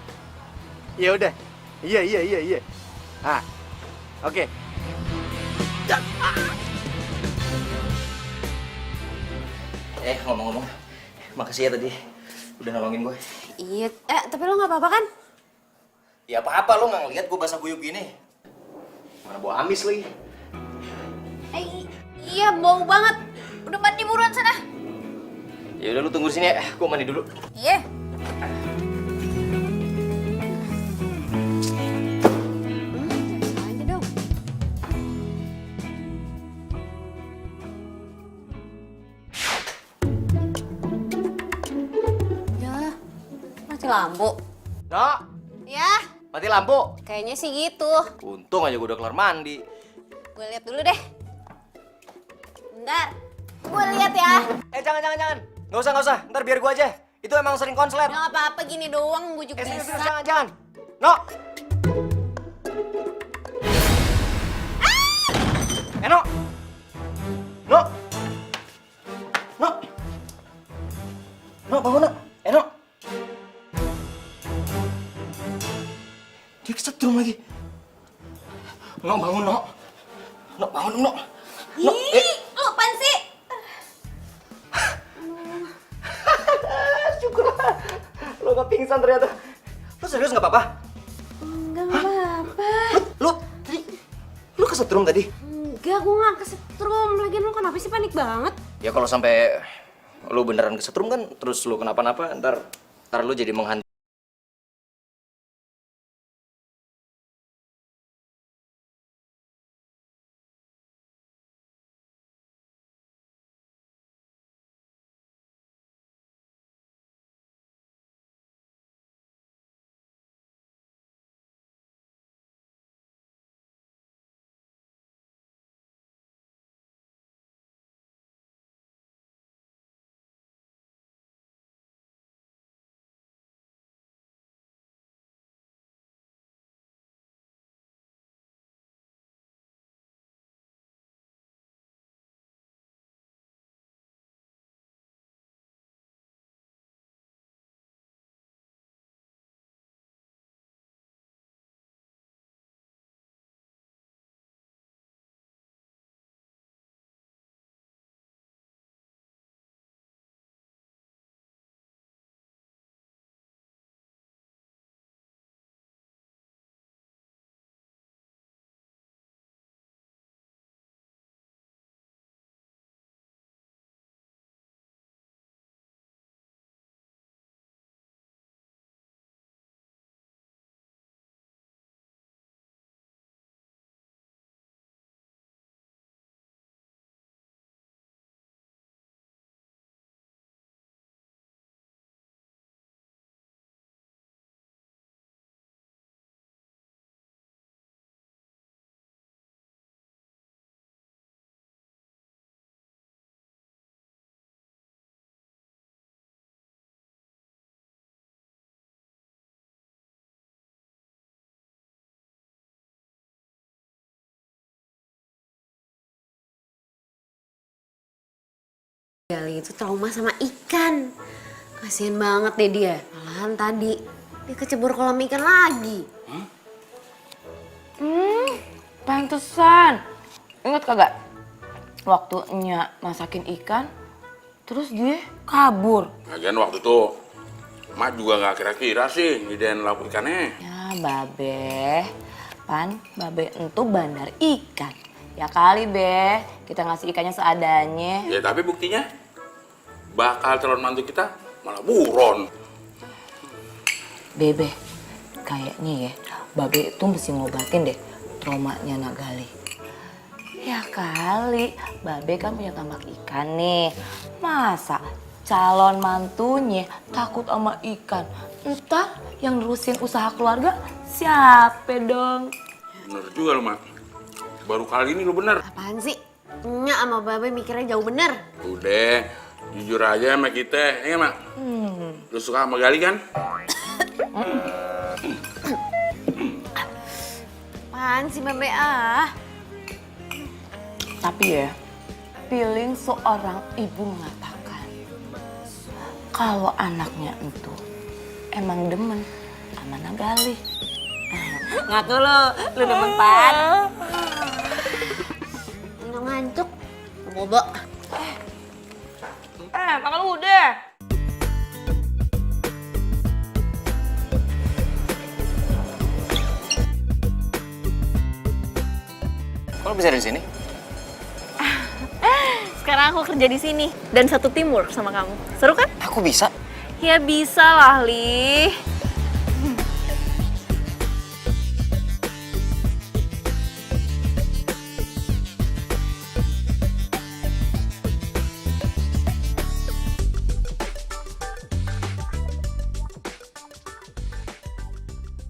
Ya udah. Iya. Ah, oke. Ngomong-ngomong, makasih ya tadi udah nolongin gue. Iya, tapi lo nggak apa-apa kan? Ya apa-apa, lo nggak ngeliat gue basah kuyup gini. Mana bau amis lagi. Iya bau banget. Udah mandi buruan sana. Ya udah lu tunggu di sini ya, gue mandi dulu. Iya. Aja dong. Ya, mati lampu. Nok, Ya, mati lampu. kayaknya sih gitu. Untung aja gue udah kelar mandi. Gue lihat dulu deh. Bentar. Gue lihat ya. Jangan. Nggak usah. Ntar biar gue aja. Itu emang sering konslet. Nggak apa-apa gini doang, gue juga Serius, bisa. jangan. Nok. Nok. Nok. Nok, bangun, Nok. Nok. Dia kesetrum lagi. Nok, bangun, Nok. Nok, bangun, Nok. Nok, Lo apaan sih? syukurlah. Lo gak pingsan ternyata. Lo serius gak apa-apa? Enggak apa-apa. Lu kesetrum tadi? Enggak, gue gak kesetrum. Lagian lo kenapa sih panik banget? Ya kalau sampai lu beneran kesetrum kan, terus lu kenapa-napa, ntar lu jadi menghantam. Gali itu trauma sama ikan. Kasian banget deh dia. Malahan tadi dia kecebur kolam ikan lagi. Pantesan. Ingat kagak? Waktu Nya masakin ikan, Terus dia kabur. Lagian waktu itu Mak juga nggak kira-kira sih ngidein lauk ikannya. Ya Babe, Babe entu bandar ikan. Ya kali Be, kita ngasih ikannya seadanya. Ya tapi buktinya bakal calon mantu kita malah buron. Bebe, kayaknya ya Babe itu mesti ngobatin deh traumanya Nagali. Ya kali, Babe kan punya tambak ikan nih. Masa calon mantunya takut sama ikan? Entar yang nerusin usaha keluarga siapa dong? Bener juga lo, Mak. Baru kali ini lo bener. Apaan sih? Nya sama Babe mikirnya jauh bener. Udah, jujur aja sama kita, ya Mak? Lo suka sama Gali kan? Apaan sih Babe ah? Tapi ya, feeling seorang ibu mengatakan kalau anaknya itu emang demen sama Nagali. Ngaku lu demen Pan. Nggak ngantuk. Bobo. Makan udah. Kok bisa ada di sini? Sekarang aku kerja di sini dan satu teamwork sama kamu. Seru kan? Aku bisa. Ya bisa lah, Li.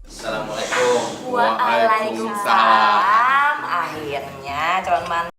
Assalamualaikum. Waalaikumsalam. Akhirnya calon mantu.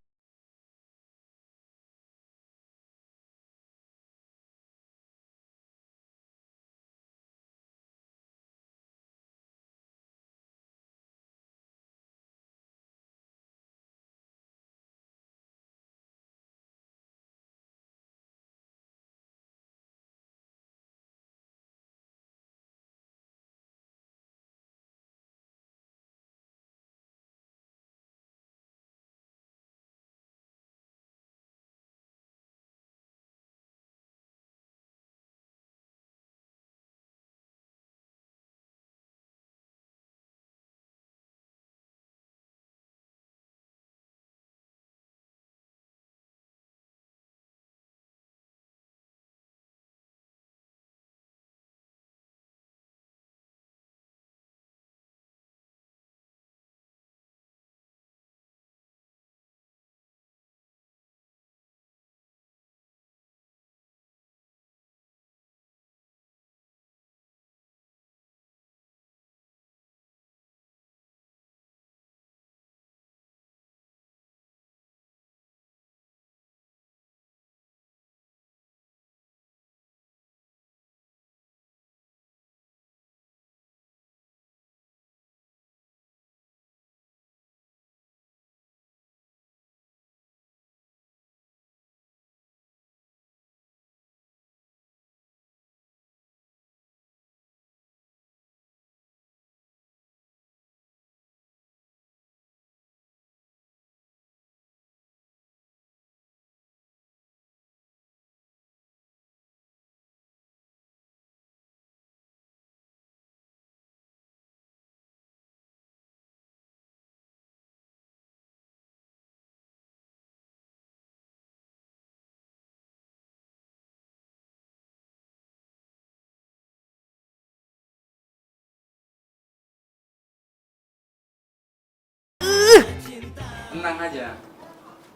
Tenang aja.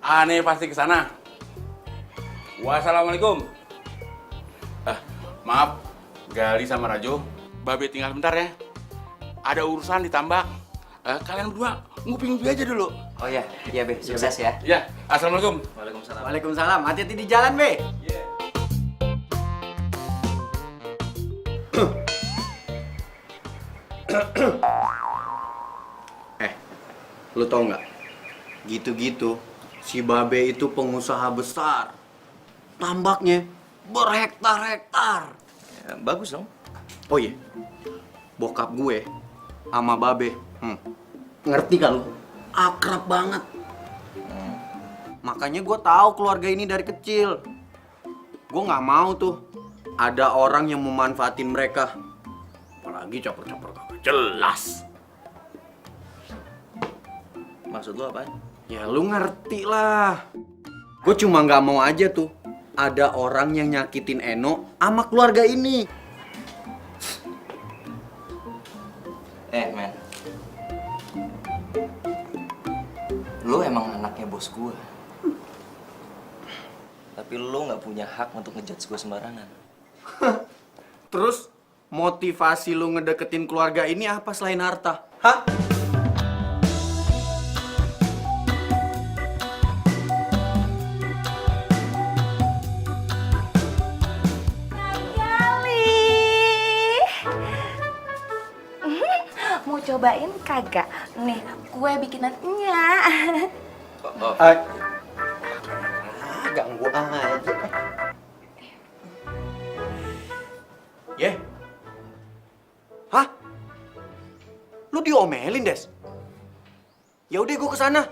Aneh pasti ke sana. Wassalamualaikum. Maaf, Gali sama Rajo. Babe tinggal bentar ya. Ada urusan di tambak. Kalian berdua ngupi-ngupi aja dulu. Oh iya, iya Be, sukses ya. Ya, assalamualaikum. Waalaikumsalam. Waalaikumsalam. Hati-hati di jalan, Be. Lu tau nggak? Gitu-gitu, si Babe itu pengusaha besar. Tambaknya berhektar-hektar. Ya, bagus dong. Oh iya, bokap gue sama Babe, ngerti kan lu? Akrab banget. Makanya gue tahu keluarga ini dari kecil. Gue nggak mau tuh ada orang yang memanfaatin mereka. Apalagi caper-caper kagak jelas. Maksud lu apaan? Ya lu ngerti lah. Gue cuma nggak mau aja tuh ada orang yang nyakitin Eno sama keluarga ini. Men. Lu emang anaknya bos gua. Tapi lu nggak punya hak untuk ngejudge gua sembarangan. Terus motivasi lu ngedeketin keluarga ini apa selain harta? Hah? Mau cobain kagak? Nih, kue bikinannya. Ganggu aja. Ye? Hah? Lu diomelin, Des? Ya udah gue kesana.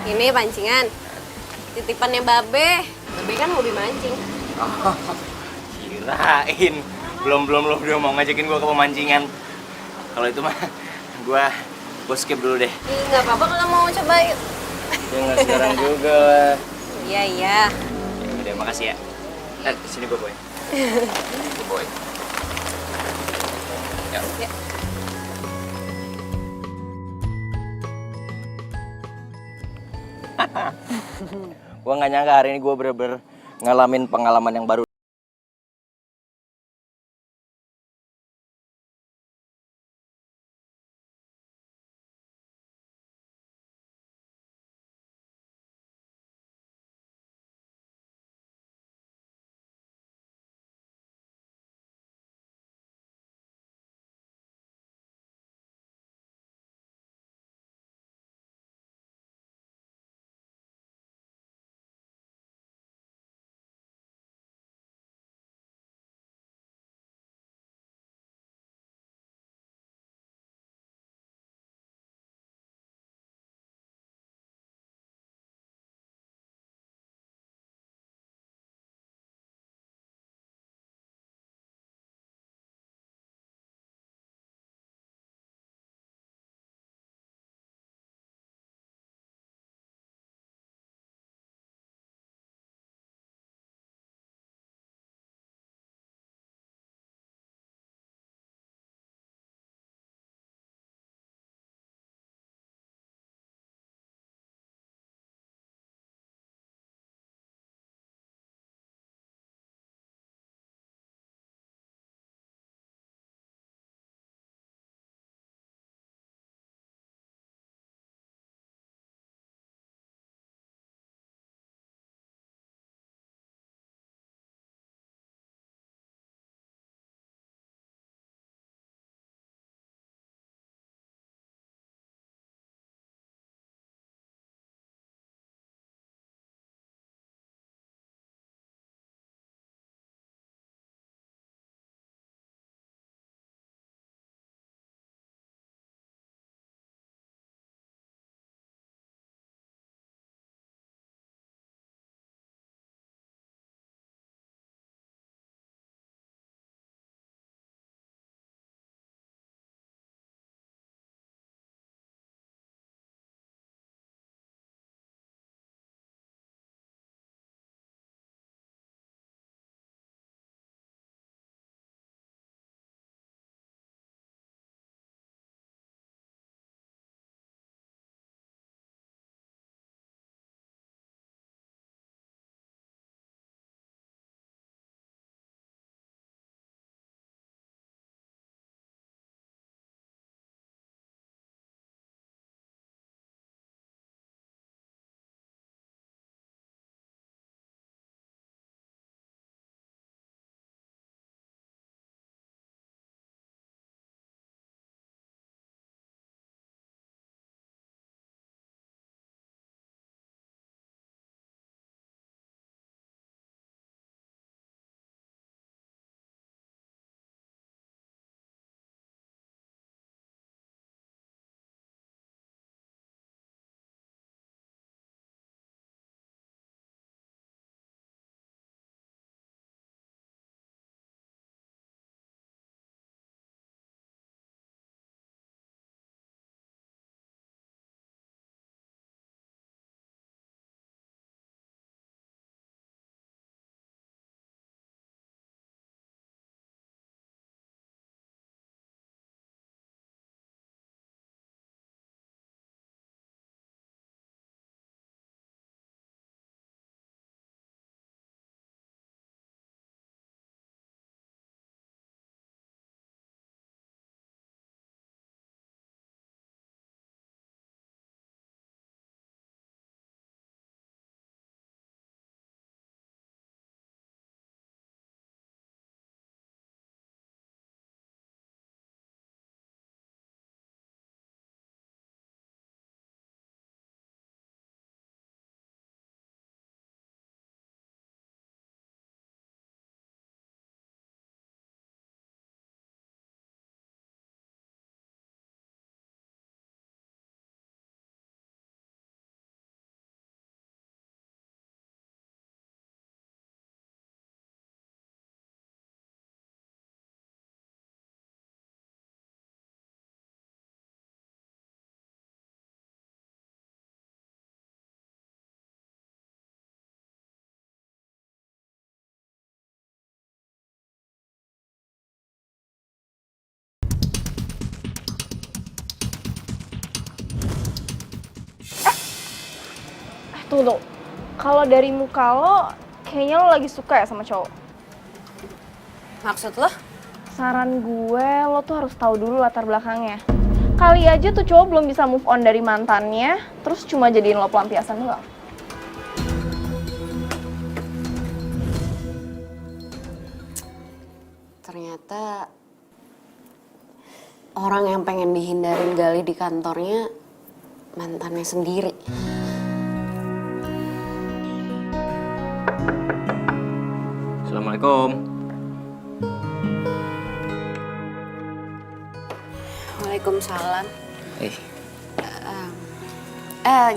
Ini pancingan. Titipannya Babe. Babe kan hobi mancing. Kirain. Belum dia mau ngajakin gua ke pemancingan. Kalau itu mah gua skip dulu deh. Ih, nggak apa-apa kalau mau coba yuk. Ya nggak sekarang juga. Iya, iya. Ya udah, makasih ya. Sini gua boy. Gua boy. Ya. Ya. Gua nggak nyangka hari ini gua bener-bener ngalamin pengalaman yang baru. Tunggu. Kalau dari muka lo, kayaknya lo lagi suka ya sama cowok. Maksud lo? Saran gue, lo tuh harus tahu dulu latar belakangnya. Kali aja tuh cowok belum bisa move on dari mantannya, terus cuma jadiin lo pelampiasan doang. Ternyata orang yang pengen dihindarin Gali di kantornya mantannya sendiri. Assalamualaikum. Waalaikumsalam. Eh,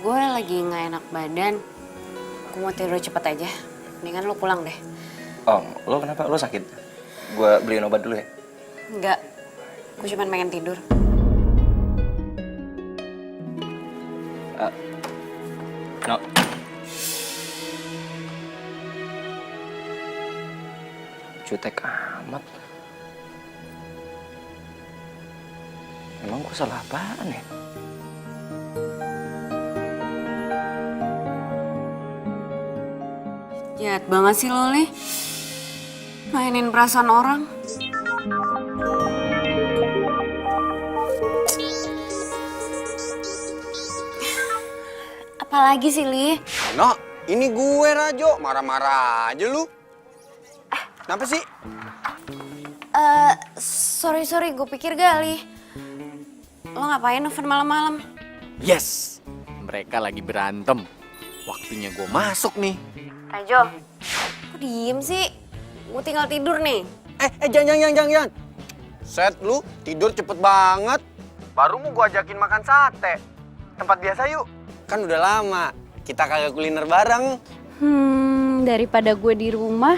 Gue lagi nggak enak badan. Gue mau tidur cepet aja. Mendingan lo pulang deh. oh, lo kenapa? Lo sakit? Gua beliin obat dulu ya. Enggak, gue cuma pengen tidur. No. Jutek amat. Emang gue salah apaan ya? Jahat banget sih lo, Li. Mainin perasaan orang. Apalagi sih, Li? No, ini gue Rajo, marah-marah aja lu. Kenapa sih? Sorry, gue pikir Gali. Lo ngapain nelfon malam-malam? Yes, mereka lagi berantem. Waktunya gue masuk nih. Rajo, kok diem sih? Gue tinggal tidur nih. Jangan. Set lu, tidur cepet banget. Baru mau gue ajakin makan sate. Tempat biasa yuk. Kan udah lama, kita kagak kuliner bareng. Daripada gue di rumah,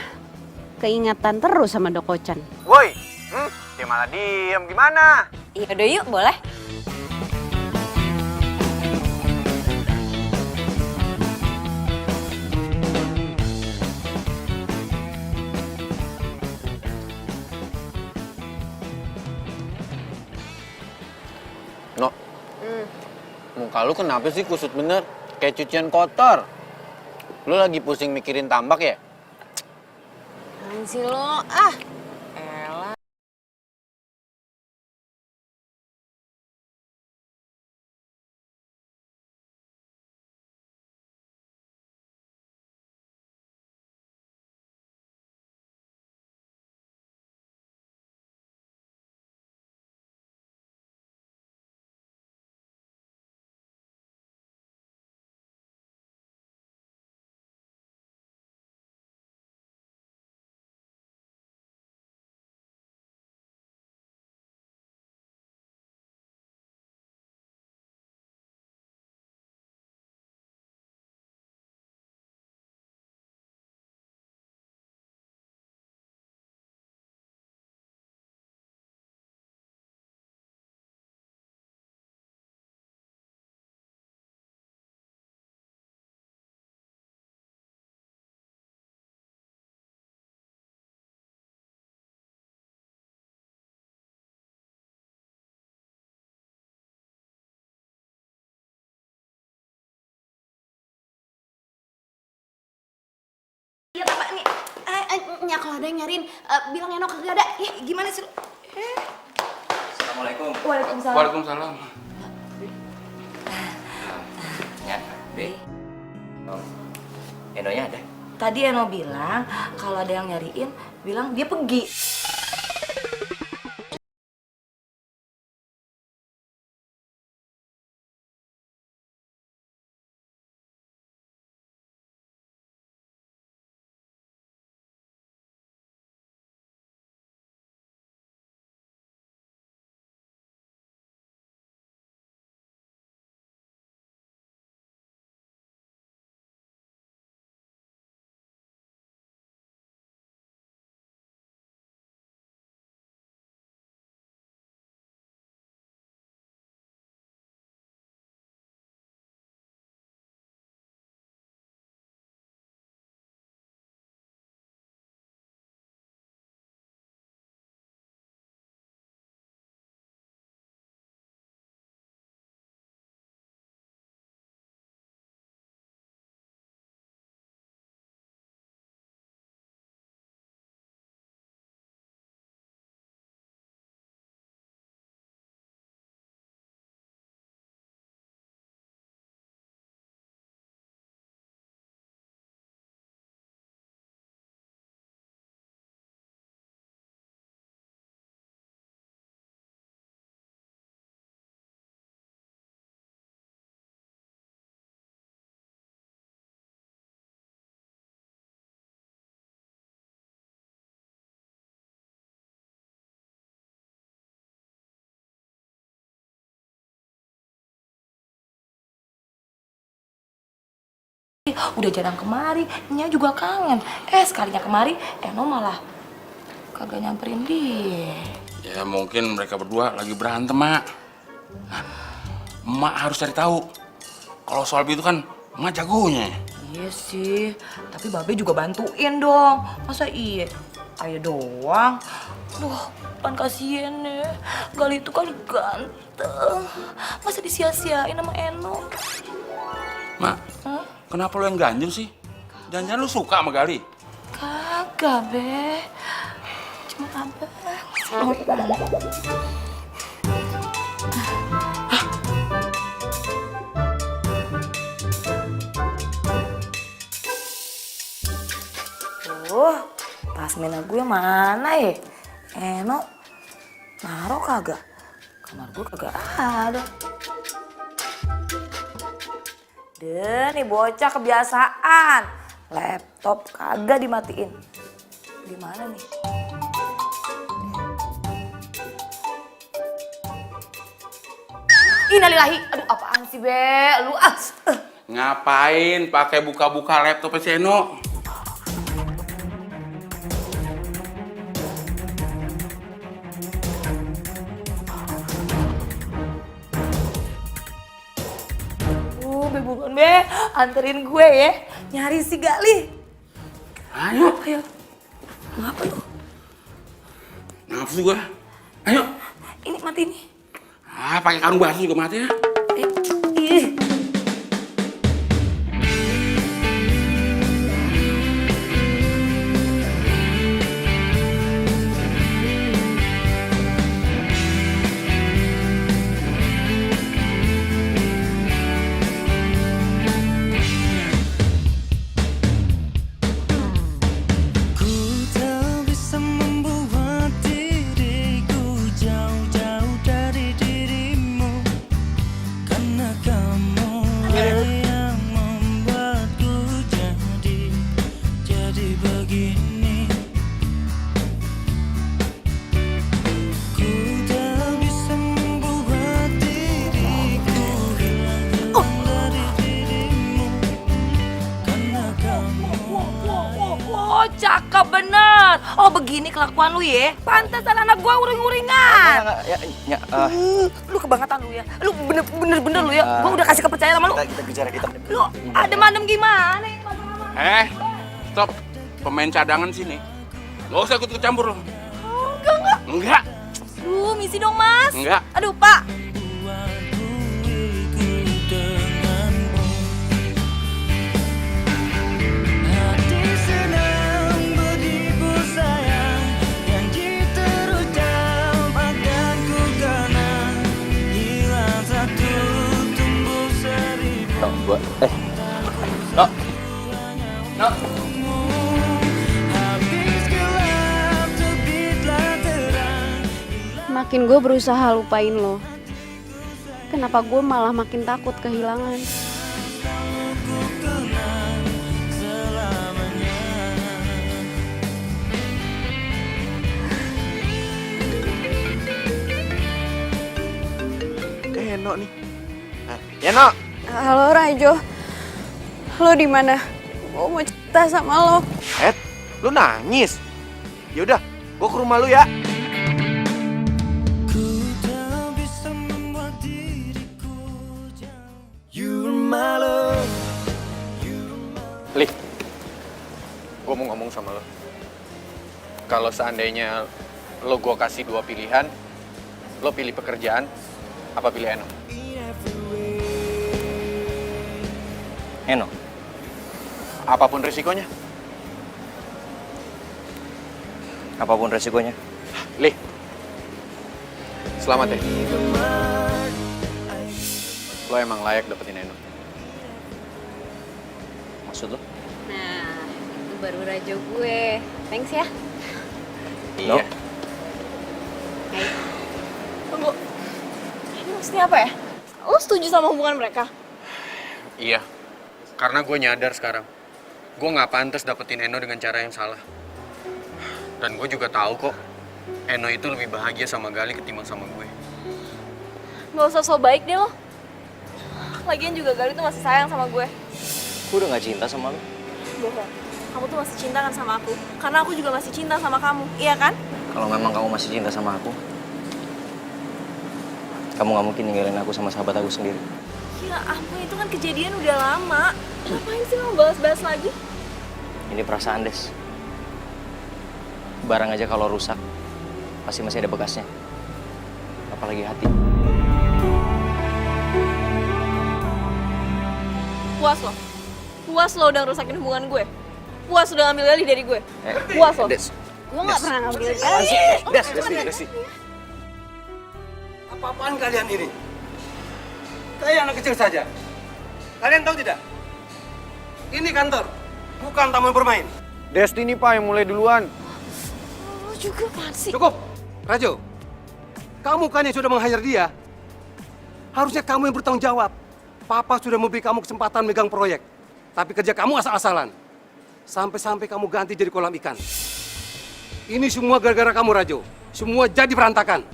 keingatan terus sama Dokocan. Woi, dia malah diem, gimana? Iya udah yuk, boleh. No, muka lu kenapa sih kusut bener? Kayak cucian kotor. Lu lagi pusing mikirin tambak ya? Apaan sih lo? Ah, Iya Pak, nih. Nyak kalau ada yang nyariin, bilang Eno kagak ada. Ih, gimana sih lu? Assalamualaikum. Waalaikumsalam. Waalaikumsalam. Ya, Be. Enonya ada? Tadi Eno bilang kalau ada yang nyariin, bilang dia pergi. udah jarang kemari, Nya juga kangen. Sekalinya kemari, Eno malah kagak nyamperin dia. Ya mungkin mereka berdua lagi berantem, Mak. Nah, Emak harus cari tahu. Kalau soal itu kan Emak jagonya. Iya sih, tapi Babe juga bantuin dong. Masa iya? Ayo doang. Duh, kan kasihan ya. Gali itu kan ganteng. Masa disia-siain sama Eno? Mak, kenapa lu yang ganjel sih? Jangan-jangan lu suka sama Gali? Kagak, Be. Cuma abang. Tas mena gue mana ya? Eno naruh kagak? Kamar gue kagak ada. Deh, nih bocah kebiasaan. Laptop kagak dimatiin. Gimana nih? Innalillahi. Aduh, apaan sih, Be? Lu Ngapain pakai buka-buka laptopnya si Eno? Be, buruan, Be. Anterin gue ya. Nyari si Gali. Ayo. Ayo. Ngapa lu? Nafsu gua. Ayo. Ini mati nih. Pakai karung batu juga mati ya. Ih. Cakep bener. Oh begini kelakuan lu ya. Pantesan anak gua uring-uringan. Lu kebangetan lu ya. Lu bener-bener lu ya. Gua udah kasih kepercayaan sama lu. Kita bicara kita. Lu adem-adem gimana? Stop. Pemain cadangan sini. Gak usah ikut campur lo. Enggak. Enggak. Lu misi dong, Mas. Enggak. Aduh, Pak. Makin gue berusaha lupain lo, kenapa gue malah makin takut kehilangan? Eno nih. Eno. Halo Rajo, lo di mana? Gue mau cerita sama lo. Lu nangis? Yaudah, gua ke rumah lu ya. Lih, gue mau ngomong sama lo. Kalau seandainya lo gue kasih 2 pilihan, lo pilih pekerjaan, apa pilih Eno? Eno. Apapun risikonya. Apapun resikonya. Lih, selamat ya. Lo emang layak dapetin Eno. Maksud lo? Nah, itu baru Rajo gue. Thanks ya. Iya. Hai. Tunggu. Ini maksudnya apa ya? Lo setuju sama hubungan mereka? Iya, karena gue nyadar sekarang. Gue nggak pantas dapetin Eno dengan cara yang salah. Dan gue juga tahu kok, Eno itu lebih bahagia sama Gali ketimbang sama gue. Gak usah so baik deh lo. Lagian juga Gali tuh masih sayang sama gue. Gue udah gak cinta sama lo. Bohong. Kamu tuh masih cinta kan sama aku? Karena aku juga masih cinta sama kamu, iya kan? Kalau memang kamu masih cinta sama aku, kamu gak mungkin ninggalin aku sama sahabat aku sendiri. Ya ampun, itu kan kejadian udah lama. Ngapain sih kamu bahas-bahas lagi? Ini perasaan, Des. Barang aja kalau rusak, pasti masih ada bekasnya. Apalagi hati. Puas lo? Puas lo udah ngerusakin hubungan gue? Puas udah ngambil alih dari gue? Puas lo? Des. Gue nggak pernah ngambil Des. Apa-apaan kalian ini? Kayak anak kecil saja. Kalian tahu tidak? Ini kantor, bukan taman bermain. Destiny Pak yang mulai duluan. Lo juga apaan sih? Cukup, Rajo. Kamu kan yang sudah meng-hire dia. Harusnya kamu yang bertanggung jawab. Papa sudah memberi kamu kesempatan megang proyek. Tapi kerja kamu asal-asalan. Sampai-sampai kamu ganti jadi kolam ikan. Ini semua gara-gara kamu, Rajo. Semua jadi berantakan.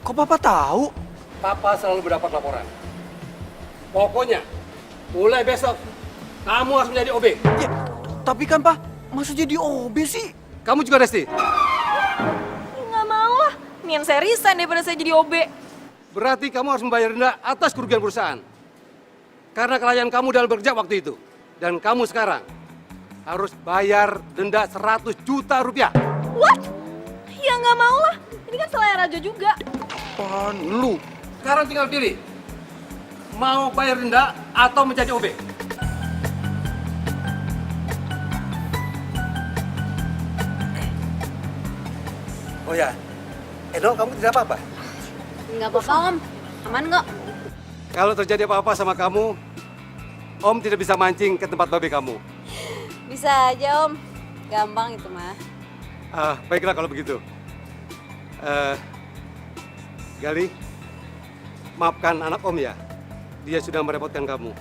Kok Papa tahu? Papa selalu mendapat laporan. Pokoknya, mulai besok, kamu harus menjadi OB. Ya, tapi kan Pak, masa jadi OB sih? Kamu juga, Resti. Nggak mau lah. Nian saya resign daripada saya jadi OB. Berarti kamu harus membayar denda atas kerugian perusahaan. Karena kelalaian kamu dalam bekerja waktu itu. Dan kamu sekarang harus bayar denda 100 juta rupiah. What? Ya nggak mau lah. Ini kan selain Rajo juga. Apaan lu? Sekarang tinggal pilih. Mau bayar denda atau menjadi OB? Oh ya, Edo, kamu tidak apa-apa? Nggak apa-apa Om, aman kok. Kalau terjadi apa-apa sama kamu, Om tidak bisa mancing ke tempat babe kamu. Bisa aja Om, gampang itu mah. Baiklah kalau begitu. Gali, maafkan anak Om ya. Dia sudah merepotkan kamu.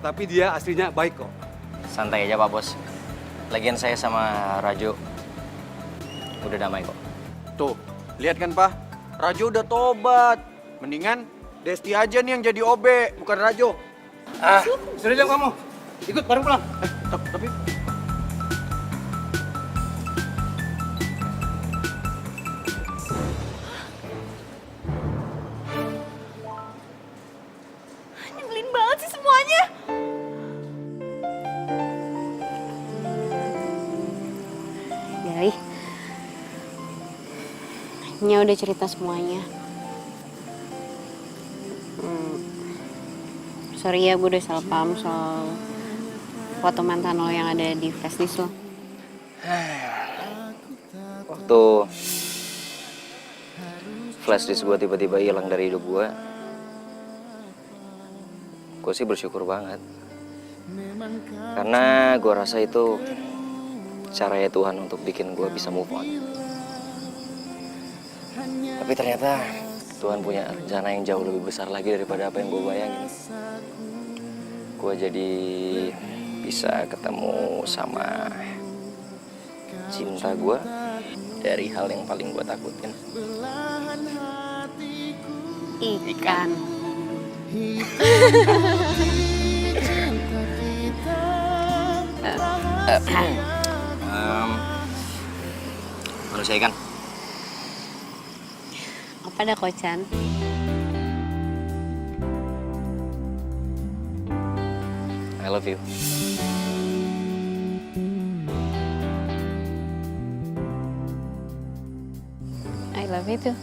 Tapi dia aslinya baik kok. Santai aja Pak Bos. Lagian saya sama Rajo udah damai kok. Tuh, lihat kan Pak? Rajo udah tobat. Mendingan Desti aja nih yang jadi OB, bukan Rajo. Sudah jam kamu. Ikut bareng pulang. Tapi Nyebelin banget sih semuanya. Gali, Nya udah cerita semuanya. Sorry ya, gue udah salah paham soal foto mantan lo yang ada di flashdisk lo. Waktu flashdisk gue tiba-tiba hilang dari hidup gue sih bersyukur banget. Karena gue rasa itu caranya Tuhan untuk bikin gue bisa move on. Tapi ternyata Tuhan punya rencana yang jauh lebih besar lagi daripada apa yang gue bayangin. Gue jadi bisa ketemu sama cinta gue dari hal yang paling gue takutin. Ikan. Manusia ikan. Apa dah Kocan? I love you. I love you too.